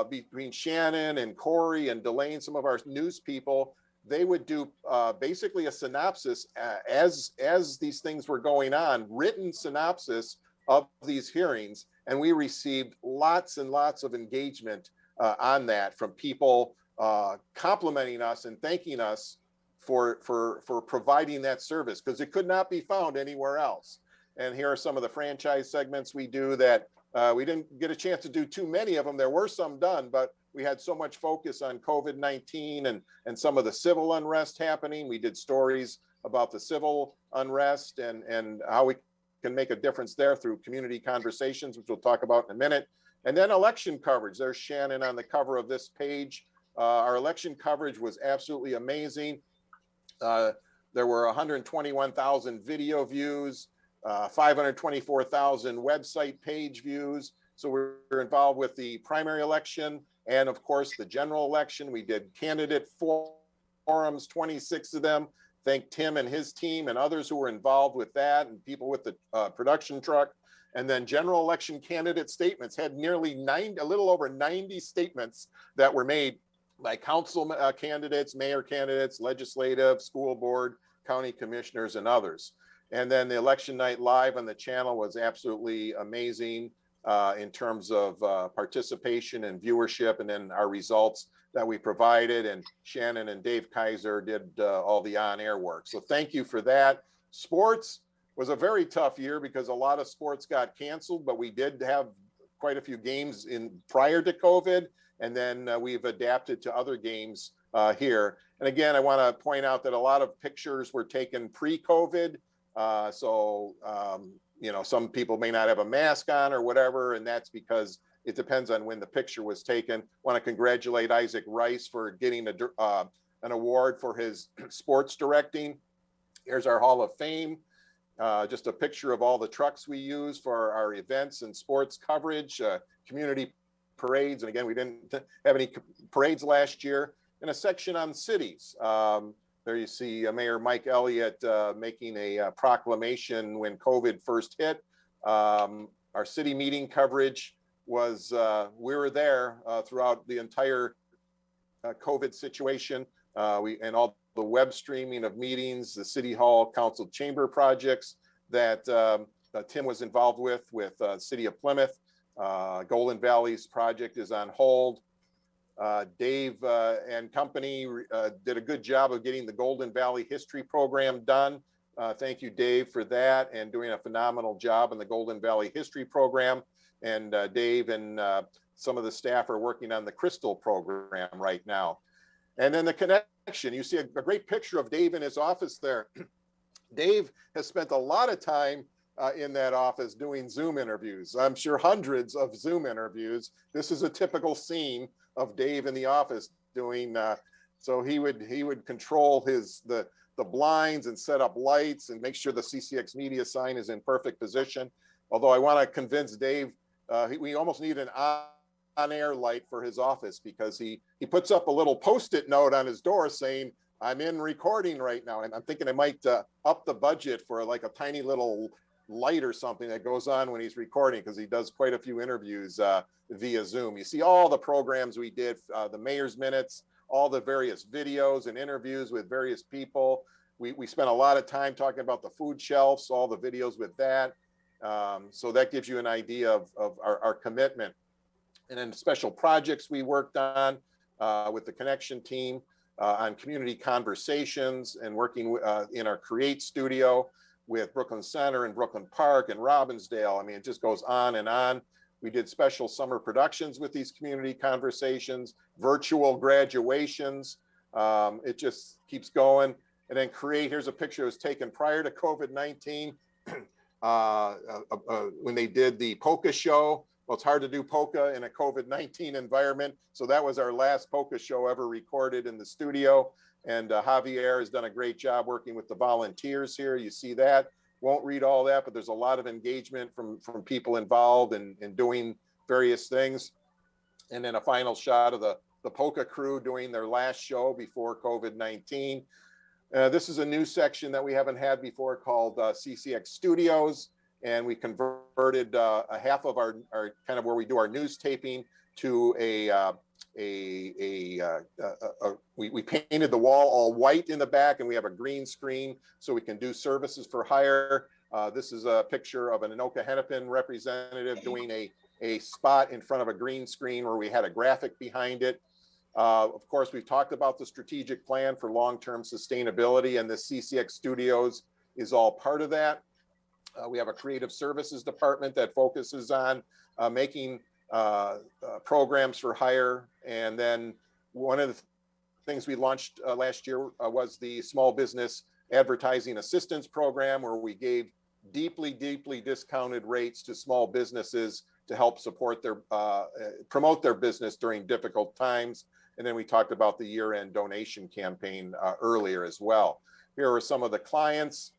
between Shannon and Corey and Delane, some of our news people. They would do basically a synopsis as these things were going on, written synopsis of these hearings, and we received lots and lots of engagement on that from people complimenting us and thanking us for providing that service, because it could not be found anywhere else. And here are some of the franchise segments we do that we didn't get a chance to do too many of them. There were some done, but we had so much focus on COVID-19 and some of the civil unrest happening. We did stories about the civil unrest and how we can make a difference there through community conversations, which we'll talk about in a minute. And then election coverage. There's Shannon on the cover of this page. Our election coverage was absolutely amazing. There were 121,000 video views, 524,000 website page views. So we're involved with the primary election and of course the general election. We did candidate forums, 26 of them. Thank Tim and his team and others who were involved with that and people with the production truck. And then general election candidate statements had nearly a little over 90 statements that were made by council candidates, mayor candidates, legislative, school board, county commissioners, and others. And then the election night live on the channel was absolutely amazing in terms of participation and viewership, and then our results that we provided. And Shannon and Dave Kaiser did all the on-air work. So thank you for that. Sports was a very tough year because a lot of sports got canceled, but we did have quite a few games prior to COVID. And then we've adapted to other games here. And again, I want to point out that a lot of pictures were taken pre-COVID. You know, some people may not have a mask on or whatever, and that's because it depends on when the picture was taken. Want to congratulate Isaac Rice for getting an award for his sports directing. Here's our Hall of Fame. Just a picture of all the trucks we use for our events and sports coverage, community parades. And again, we didn't have any parades last year. And a section on cities. There you see Mayor Mike Elliott making a proclamation when COVID first hit. Our city meeting coverage was, we were there throughout the entire COVID situation. And all the web streaming of meetings, the City Hall Council Chamber projects that Tim was involved with City of Plymouth. Golden Valley's project is on hold. Dave and company did a good job of getting the Golden Valley History Program done. Thank you, Dave, for that and doing a phenomenal job in the Golden Valley History Program. And Dave and some of the staff are working on the Crystal Program right now. And then the connection, you see a great picture of Dave in his office there. Dave has spent a lot of time in that office doing Zoom interviews. I'm sure hundreds of Zoom interviews. This is a typical scene of Dave in the office doing, so he would control the blinds and set up lights and make sure the CCX media sign is in perfect position. Although I want to convince Dave, we almost need an on-air light for his office because he puts up a little Post-it note on his door saying, I'm in recording right now. And I'm thinking I might up the budget for like a tiny little light or something that goes on when he's recording, because he does quite a few interviews via Zoom. You see all the programs we did, the mayor's minutes, all the various videos and interviews with various people. We spent a lot of time talking about the food shelves, all the videos with that. So that gives you an idea of our commitment. And then special projects we worked on with the Connection team on community conversations and working in our Create studio with Brooklyn Center and Brooklyn Park and Robbinsdale. I mean, it just goes on and on. We did special summer productions with these community conversations, virtual graduations. It just keeps going. And then Create, here's a picture that was taken prior to COVID-19 when they did the polka show. Well, it's hard to do polka in a COVID-19 environment. So that was our last polka show ever recorded in the studio. And Javier has done a great job working with the volunteers here. You see that. Won't read all that, but there's a lot of engagement from people involved in doing various things. And then a final shot of the the polka crew doing their last show before COVID-19. This is a new section that we haven't had before called CCX Studios. And we converted a half of our kind of where we do our news taping to we painted the wall all white in the back, and we have a green screen so we can do services for hire. This is a picture of an Anoka Hennepin representative doing a spot in front of a green screen where we had a graphic behind it. Of course, we've talked about the strategic plan for long-term sustainability, and the CCX Studios is all part of that. We have a creative services department that focuses on making programs for hire. And then one of the things we launched last year was the small business advertising assistance program, where we gave deeply discounted rates to small businesses to help support their promote their business during difficult times. And then we talked about the year-end donation campaign earlier as well. Here are some of the clients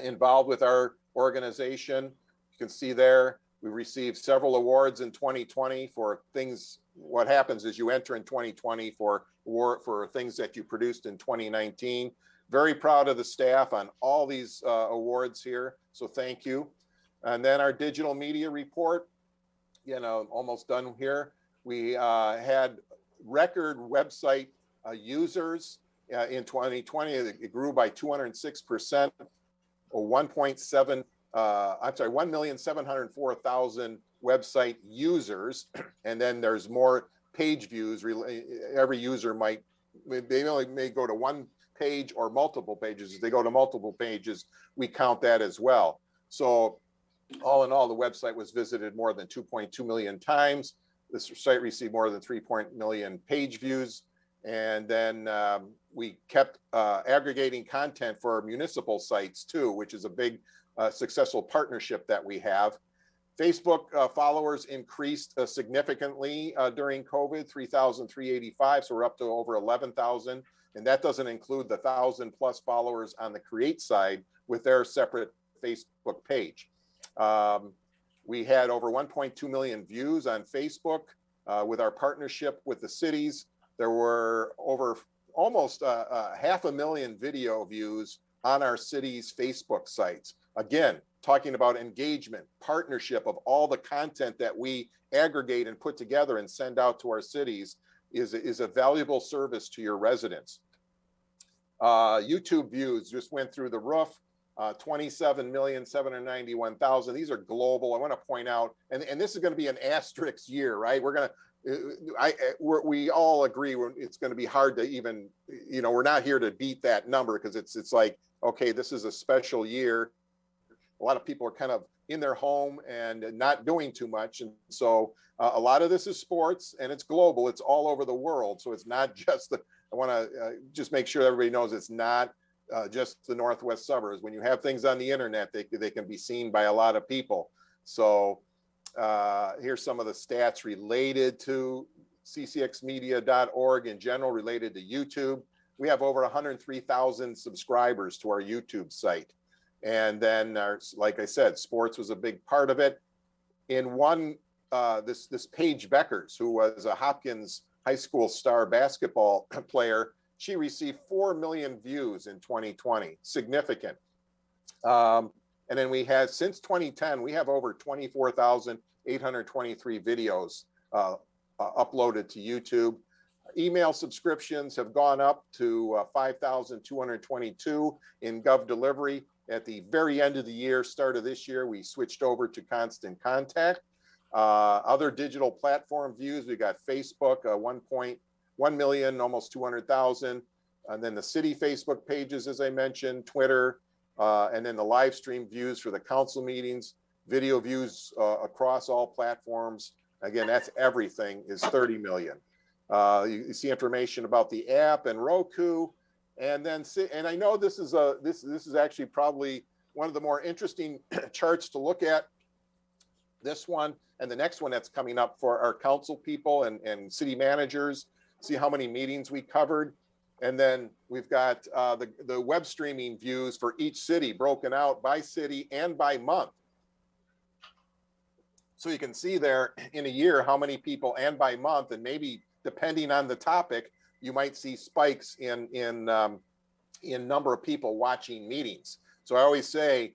involved with our organization. You can see there, we received several awards in 2020 for things. What happens is you enter in 2020 for things that you produced in 2019. Very proud of the staff on all these awards here, so thank you. And then our digital media report, almost done here. We had record website users in 2020. It grew by 206%, or 1,704,000 website users. And then there's more page views. Every user may go to one page or multiple pages. If they go to multiple pages, we count that as well. So all in all, the website was visited more than 2.2 million times. This site received more than 3 million page views. And then we kept aggregating content for our municipal sites too, which is a big successful partnership that we have. Facebook followers increased significantly during COVID, 3,385. So we're up to over 11,000. And that doesn't include the 1,000+ followers on the Create side with their separate Facebook page. We had over 1.2 million views on Facebook with our partnership with the cities. There were over almost 500,000 video views on our city's Facebook sites. Again, talking about engagement, partnership of all the content that we aggregate and put together and send out to our cities is a valuable service to your residents. YouTube views just went through the roof. 27,791,000. These are global. I want to point out, and this is going to be an asterisk year, right? We all agree it's going to be hard to even, we're not here to beat that number because it's like, okay, this is a special year. A lot of people are kind of in their home and not doing too much. And so a lot of this is sports, and it's global. It's all over the world. So it's not just I want to just make sure everybody knows it's not just the Northwest suburbs. When you have things on the internet, they can be seen by a lot of people. So here's some of the stats related to ccxmedia.org in general, related to YouTube. We have over 103,000 subscribers to our YouTube site. And then, like I said, sports was a big part of it. In one, this Paige Beckers, who was a Hopkins High School star basketball player, she received 4 million views in 2020, significant. And then we had, since 2010, we have over 24,823 videos uploaded to YouTube. Email subscriptions have gone up to 5,222 in Gov Delivery. At the very end of the year, start of this year, we switched over to Constant Contact. Other digital platform views, we got Facebook, 1 million, almost 200,000. And then the city Facebook pages, as I mentioned, Twitter, and then the live stream views for the council meetings, video views across all platforms. Again, that's everything, is 30 million. You see information about the app and Roku. And then, and I know this is actually probably one of the more interesting charts to look at. This one and the next one that's coming up for our council people and city managers. See how many meetings we covered. And then we've got the web streaming views for each city broken out by city and by month. So you can see there in a year how many people, and by month, and maybe depending on the topic, you might see spikes in number of people watching meetings. So I always say,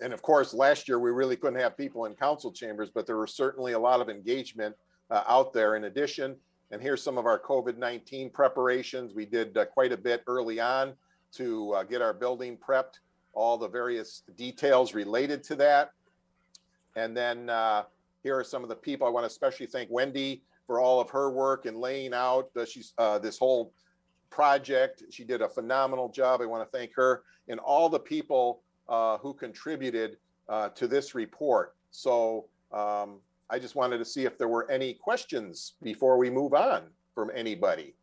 and of course, last year we really couldn't have people in council chambers, but there was certainly a lot of engagement out there in addition. And here's some of our COVID-19 preparations. We did quite a bit early on to get our building prepped, all the various details related to that. And then here are some of the people. I want to especially thank Wendy for all of her work in laying out this whole project. She did a phenomenal job. I want to thank her and all the people who contributed to this report. So I just wanted to see if there were any questions before we move on from anybody.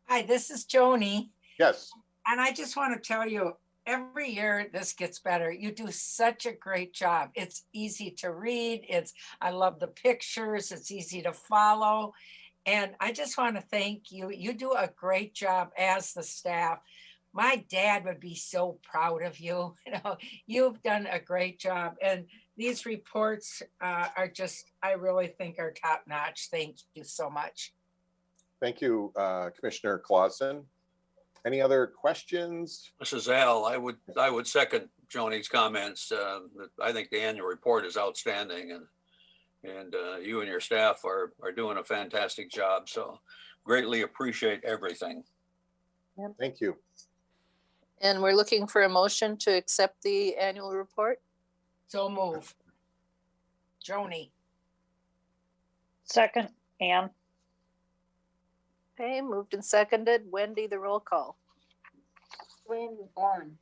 Hi, this is Joni. Yes. And I just want to tell you, every year this gets better. You do such a great job. It's easy to read. I love the pictures. It's easy to follow. And I just want to thank you. You do a great job as the staff. My dad would be so proud of you. You've done a great job. And these reports are just, I really think are top notch. Thank you so much. Thank you, Commissioner Clausen. Any other questions? This is Al. I would second Joni's comments. I think the annual report is outstanding, and you and your staff are doing a fantastic job. So greatly appreciate everything. Thank you. And we're looking for a motion to accept the annual report. So move. Joni. Second, Ann. Okay, moved and seconded. Wendy, the roll call. Dwayne Warren,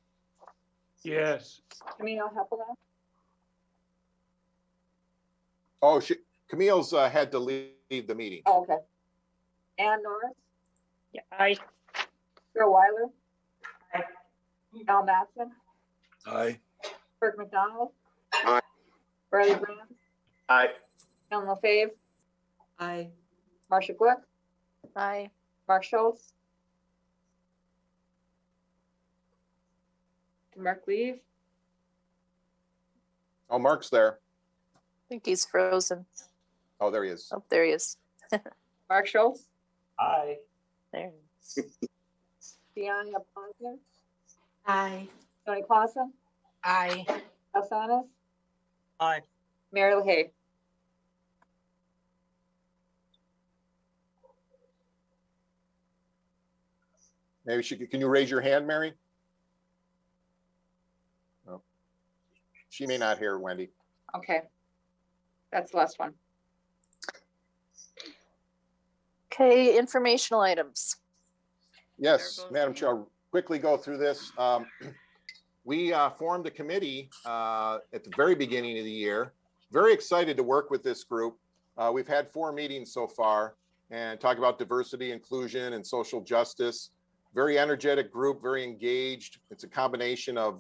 Yes. Camino Hepela, Oh, Camille's had to leave the meeting. oh, okay. Ann Norris, Yeah, aye. Bill Weiler. Aye. Al Matson, Aye. Kirk McDonald. Aye. Riley Brown, Aye. Ellen LaFave, Aye. Marcia Glick, Aye. Mark Schultz, Mark Leave, Oh, Mark's there. I think he's frozen. Oh, there he is. Oh, there he is. Mark Schultz, Aye. There. Giannina Posner, Aye. Tony Clausen, Aye. Elsanis, Aye. Mary LaHaye. Maybe can you raise your hand, Mary? No. She may not hear, Wendy. Okay. That's the last one. Okay, informational items. Yes, Madam Chair, I'll quickly go through this. We formed a committee at the very beginning of the year. Very excited to work with this group. We've had 4 meetings so far and talk about diversity, inclusion, and social justice. Very energetic group, very engaged. It's a combination of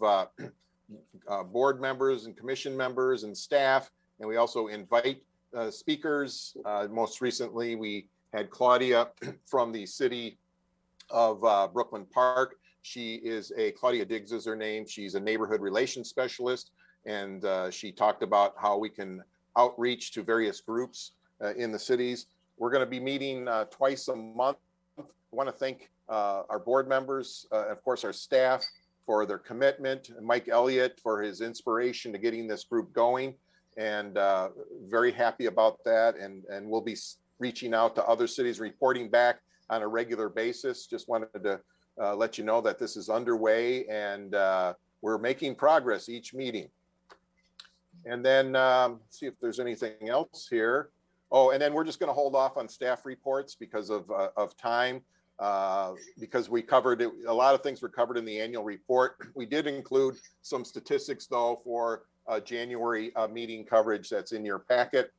board members and commission members and staff. And we also invite speakers. Most recently, we had Claudia from the city of Brooklyn Park. Claudia Diggs is her name. She's a neighborhood relations specialist. And she talked about how we can outreach to various groups in the cities. We're going to be meeting twice a month. I want to thank our board members, of course, our staff for their commitment, and Mike Elliott for his inspiration to getting this group going. And very happy about that. And we'll be reaching out to other cities, reporting back on a regular basis. Just wanted to let you know that this is underway and we're making progress each meeting. And then see if there's anything else here. Oh, and then we're just going to hold off on staff reports because of time, because we covered it. A lot of things were covered in the annual report. We did include some statistics, though, for January meeting coverage that's in your packet.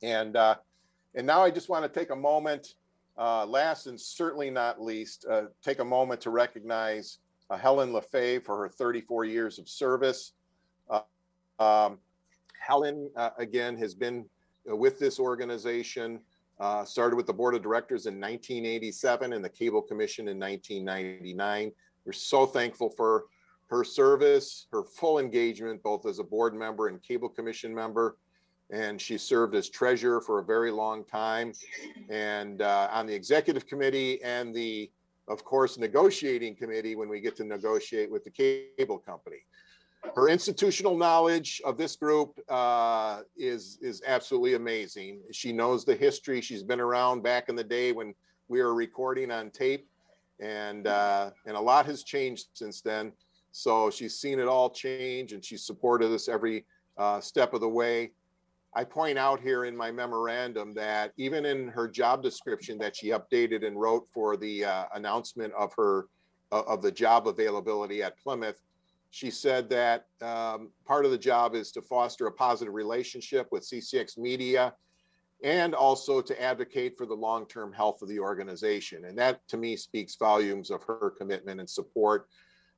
And now I just want to take a moment, last and certainly not least, take a moment to recognize Helen LaFave for her 34 years of service. Helen, again, has been with this organization, started with the board of directors in 1987 and the Cable Commission in 1999. We're so thankful for her service, her full engagement, both as a board member and Cable Commission member. and she served as treasurer for a very long time, and on the executive committee and the, of course, negotiating committee when we get to negotiate with the cable company. Her institutional knowledge of this group is absolutely amazing. She knows the history. She's been around back in the day when we were recording on tape, and a lot has changed since then. So she's seen it all change, and she's supported us every step of the way. I point out here in my memorandum that even in her job description that she updated and wrote for the announcement of her of the job availability at Plymouth, she said that part of the job is to foster a positive relationship with CCX Media and also to advocate for the long-term health of the organization. And that, to me, speaks volumes of her commitment and support.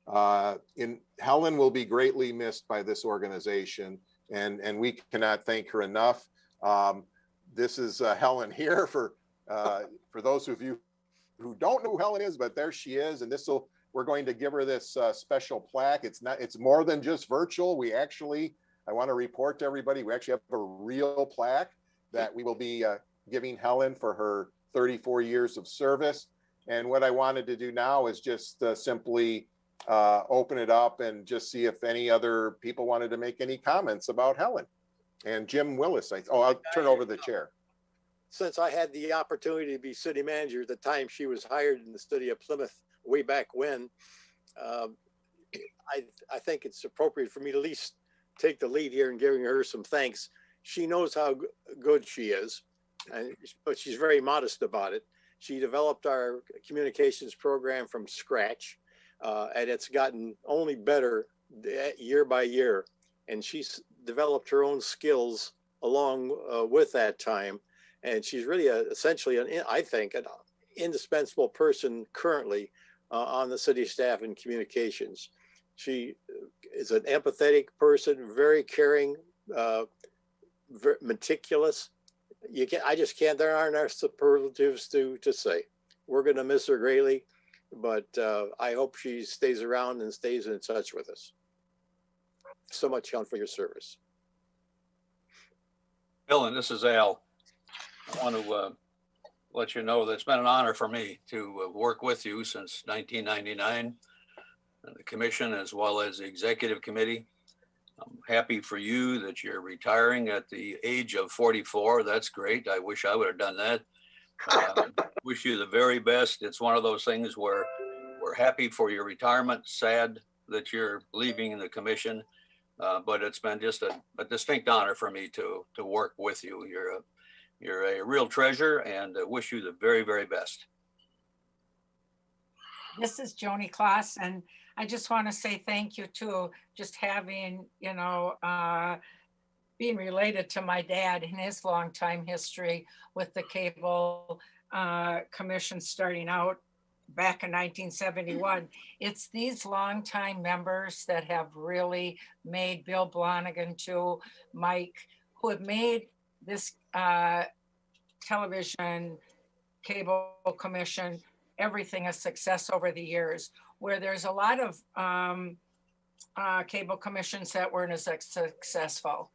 Helen will be greatly missed by this organization, and we cannot thank her enough. This is Helen here for those of you who don't know who Helen is, but there she is, and we're going to give her this special plaque. It's more than just virtual. I want to report to everybody, we actually have a real plaque that we will be giving Helen for her 34 years of service. And what I wanted to do now is just simply open it up and just see if any other people wanted to make any comments about Helen. And Jim Willis, I'll turn over the chair. Since I had the opportunity to be city manager at the time she was hired in the city of Plymouth way back when, I think it's appropriate for me to at least take the lead here in giving her some thanks. She knows how good she is, but she's very modest about it. She developed our communications program from scratch, and it's gotten only better year by year. And she's developed her own skills along with that time. And she's really essentially, I think, an indispensable person currently on the city staff and communications. She is an empathetic person, very caring, very meticulous. There aren't our superlatives to say. We're going to miss her greatly, but I hope she stays around and stays in touch with us. So much, Helen, for your service. Helen, this is Al. I want to let you know that it's been an honor for me to work with you since 1999, the commission as well as the executive committee. I'm happy for you that you're retiring at the age of 44. That's great. I wish I would have done that. Wish you the very best. It's one of those things where we're happy for your retirement, sad that you're leaving the commission, but it's been just a distinct honor for me to work with you. You're a real treasure, and wish you the very, very best. This is Joni Kloss, and I just want to say thank you to just having, being related to my dad and his longtime history with the cable commission starting out back in 1971. It's these longtime members that have really made Bill Blonigan to Mike, who have made this television cable commission everything a success over the years, where there's a lot of cable commissions that weren't as successful.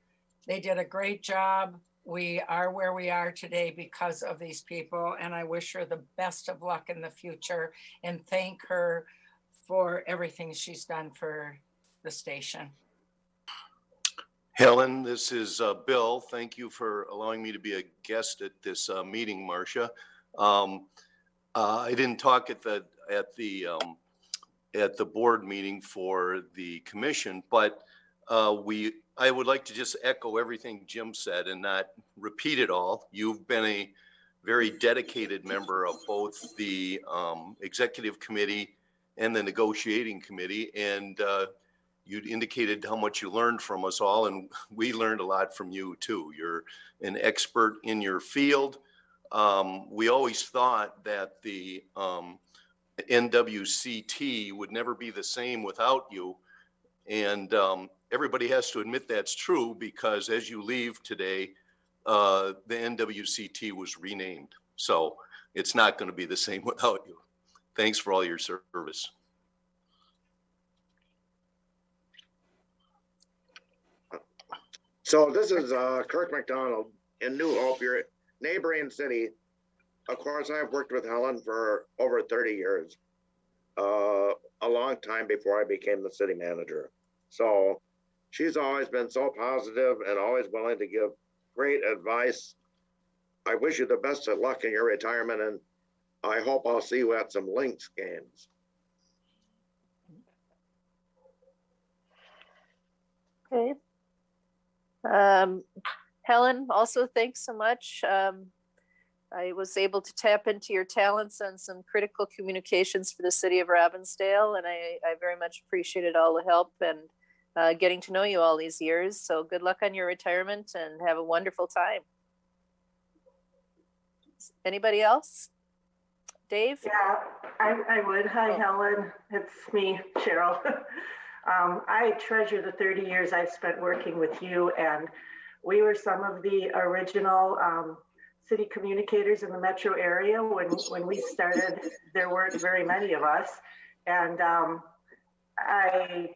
They did a great job. We are where we are today because of these people, and I wish her the best of luck in the future and thank her for everything she's done for the station. Helen, this is Bill. Thank you for allowing me to be a guest at this meeting, Marcia. I didn't talk at the board meeting for the commission, but I would like to just echo everything Jim said and not repeat it all. You've been a very dedicated member of both the executive committee and the negotiating committee, and you indicated how much you learned from us all, and we learned a lot from you too. You're an expert in your field. We always thought that the NWCT would never be the same without you, and everybody has to admit that's true, because as you leave today, the NWCT was renamed. So it's not going to be the same without you. Thanks for all your service. So this is Kirk McDonald in New Hope, your neighboring city. Of course, I've worked with Helen for over 30 years, a long time before I became the city manager. So she's always been so positive and always willing to give great advice. I wish you the best of luck in your retirement, and I hope I'll see you at some Lynx games. Okay. Helen, also thanks so much. I was able to tap into your talents on some critical communications for the city of Robbinsdale, and I very much appreciated all the help and getting to know you all these years. So good luck on your retirement and have a wonderful time. Anybody else? Dave? Yeah, I would. Hi, Helen. It's me, Cheryl. I treasure the 30 years I've spent working with you, and we were some of the original city communicators in the metro area when we started. There weren't very many of us, and I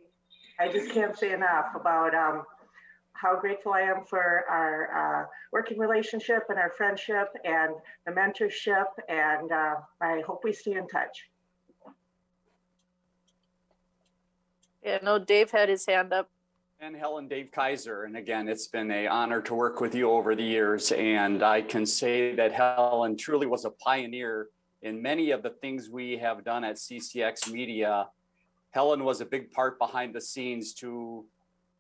just can't say enough about how grateful I am for our working relationship and our friendship and the mentorship, and I hope we stay in touch. Yeah, no, Dave had his hand up. And Helen, Dave Kaiser. And again, it's been an honor to work with you over the years. And I can say that Helen truly was a pioneer in many of the things we have done at CCX Media. Helen was a big part behind the scenes to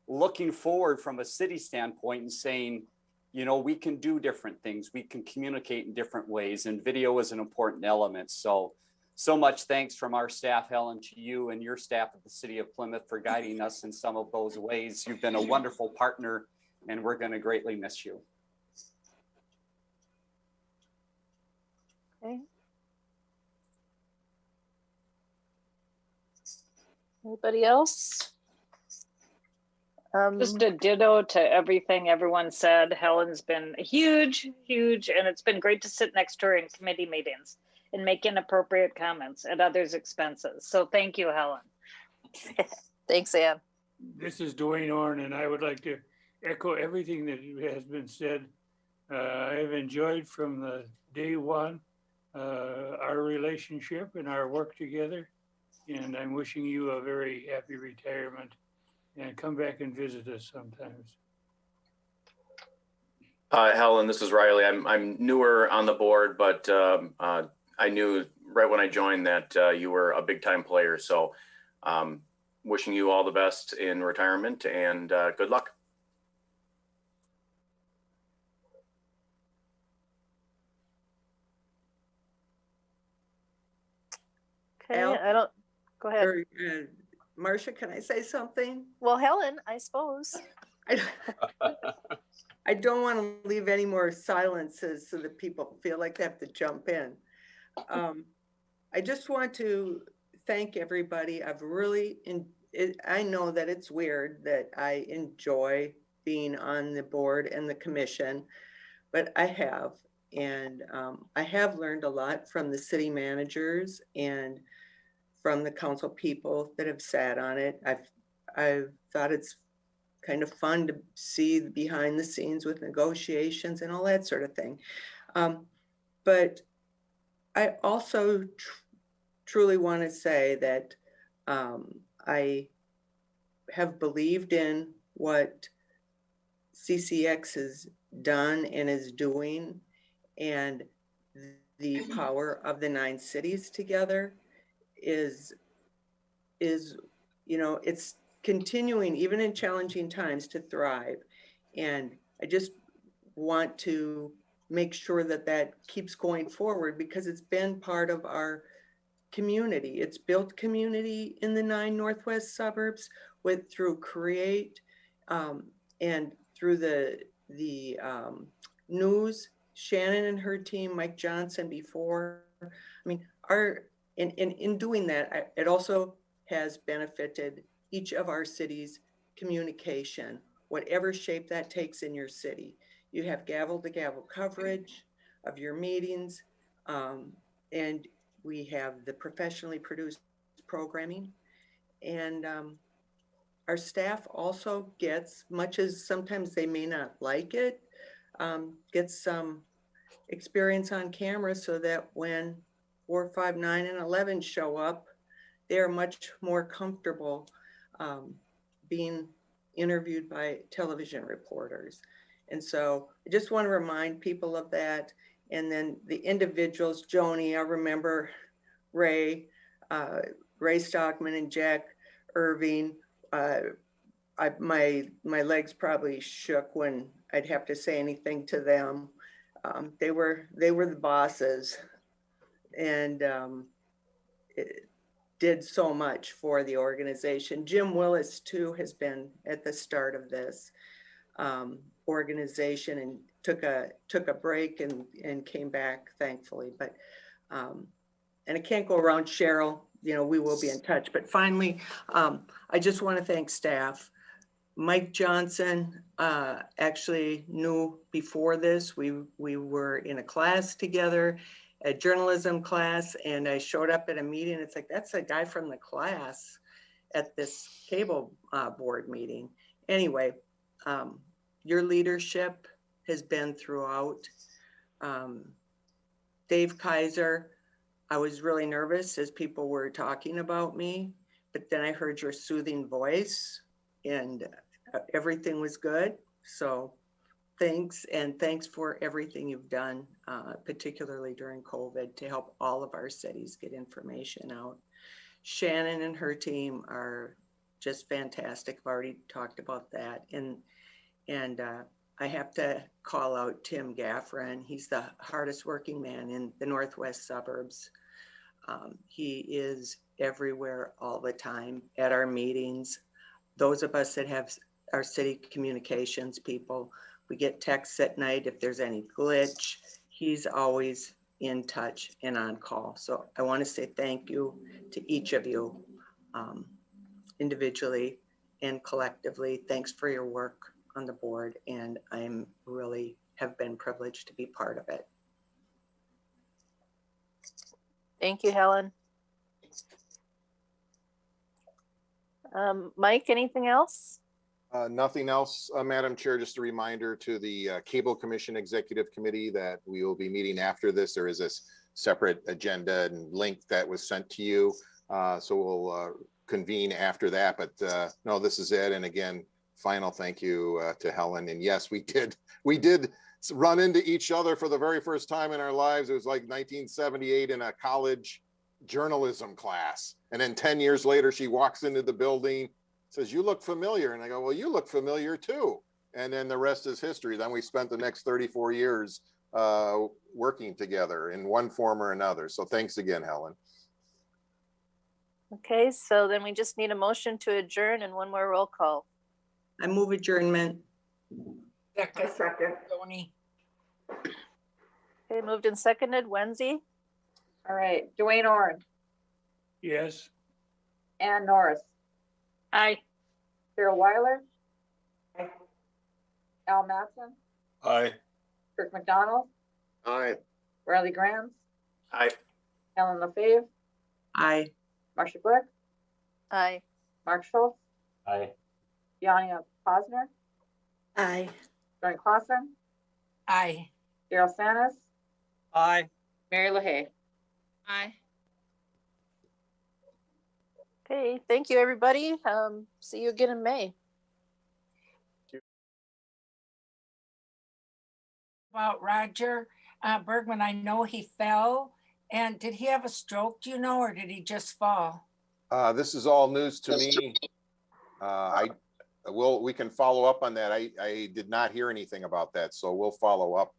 looking forward from a city standpoint and saying, you know, we can do different things. We can communicate in different ways, and video is an important element. So much thanks from our staff, Helen, to you and your staff at the city of Plymouth for guiding us in some of those ways. You've been a wonderful partner, and we're going to greatly miss you. Okay. Anybody else? Just a ditto to everything everyone said. Helen's been huge, and it's been great to sit next to her in committee meetings and make inappropriate comments at others' expenses. So thank you, Helen. Thanks, Ann. This is Dwayne Orn, and I would like to echo everything that has been said. I've enjoyed from the day one our relationship and our work together, and I'm wishing you a very happy retirement, and come back and visit us sometimes. Helen, this is Riley. I'm newer on the board, but I knew right when I joined that you were a big time player. So wishing you all the best in retirement, and good luck. Okay, I don't, go ahead. Or, Marcia, can I say something? Well, Helen, I suppose. I don't want to leave any more silences so that people feel like they have to jump in. I just want to thank everybody. I've really, I know that it's weird that I enjoy being on the board and the commission, but I have. And I have learned a lot from the city managers and from the council people that have sat on it. I've thought it's kind of fun to see behind the scenes with negotiations and all that sort of thing. But I also truly want to say that I have believed in what CCX has done and is doing, and the power of the 9 cities together is, you know, it's continuing even in challenging times to thrive. And I just want to make sure that that keeps going forward, because it's been part of our community. It's built community in the 9 Northwest suburbs through Create and through the news, Shannon and her team, Mike Johnson before. I mean, in doing that, it also has benefited each of our cities' communication, whatever shape that takes in your city. You have gavel to gavel coverage of your meetings, and we have the professionally produced programming. And our staff also gets, much as sometimes they may not like it, gets some experience on camera so that when 4, 5, 9, and 11 show up, they're much more comfortable being interviewed by television reporters. And so I just want to remind people of that. And then the individuals, Joni, I remember Ray, Ray Stockman and Jack Irving. My legs probably shook when I'd have to say anything to them. They were the bosses, and it did so much for the organization. Jim Willis too has been at the start of this organization and took a break and came back, thankfully. But and I can't go around Cheryl, you know, we will be in touch. But finally, I just want to thank staff. Mike Johnson actually knew before this. We were in a class together, a journalism class, and I showed up at a meeting. It's like, that's a guy from the class at this cable board meeting. Anyway, your leadership has been throughout. Dave Kaiser, I was really nervous as people were talking about me, but then I heard your soothing voice and everything was good. So thanks, and thanks for everything you've done, particularly during COVID, to help all of our cities get information out. Shannon and her team are just fantastic. I've already talked about that. And I have to call out Tim Gaffron. He's the hardest working man in the Northwest suburbs. He is everywhere all the time at our meetings. Those of us that have our city communications people, we get texts at night if there's any glitch. He's always in touch and on call. So I want to say thank you to each of you individually and collectively. Thanks for your work on the board, and I'm really have been privileged to be part of it. Thank you, Helen. Mike, anything else? Nothing else, Madam Chair. Just a reminder to the Cable Commission Executive Committee that we will be meeting after this. There is a separate agenda and link that was sent to you. So we'll convene after that. But no, this is it. And again, final thank you to Helen. And yes, we did run into each other for the very first time in our lives. It was like 1978 in a college journalism class. And then 10 years later, she walks into the building, says, "You look familiar." And I go, "Well, you look familiar too." And then the rest is history. Then we spent the next 34 years working together in one form or another. So thanks again, Helen. Okay, so then we just need a motion to adjourn and one more roll call. I move adjournment. Second. Tony. Okay, moved and seconded. Wendy? All right, Dwayne Orr, Yes. Ann Norris, Aye. Cheryl Weiler, Aye. Al Matson, Aye. Kirk McDonald, Aye. Riley Grams, Aye. Helen LaFave, Aye. Marcia Glick, Aye. Mark Schultz, Aye. Giannina Posner, Aye. Johnny Clausen, Aye. Daryl Sanis, Aye. Mary LaHaye. Aye. Okay, thank you, everybody. See you again in May. About Roger Bergman, I know he fell. And did he have a stroke, do you know, or did he just fall? This is all news to me. We can follow up on that. I did not hear anything about that, so we'll follow up.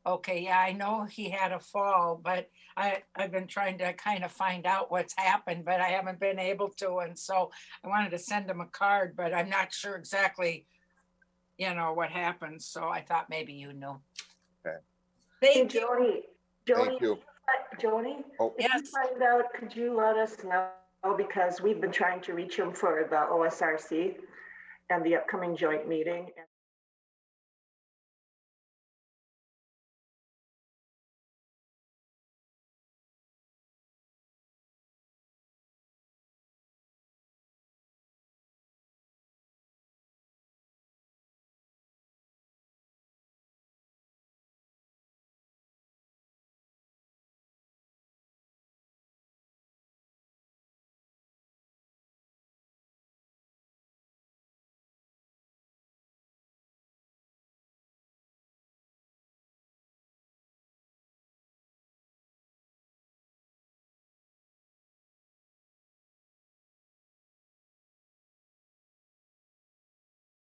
Okay, yeah, I know he had a fall, but I've been trying to kind of find out what's happened, but I haven't been able to. And so I wanted to send him a card, but I'm not sure exactly, you know, what happened. So I thought maybe you knew. Okay. Thank you. Thank you. Joni, Oh. if you find out, could you let us know? Because we've been trying to reach him for the OSRC and the upcoming joint meeting.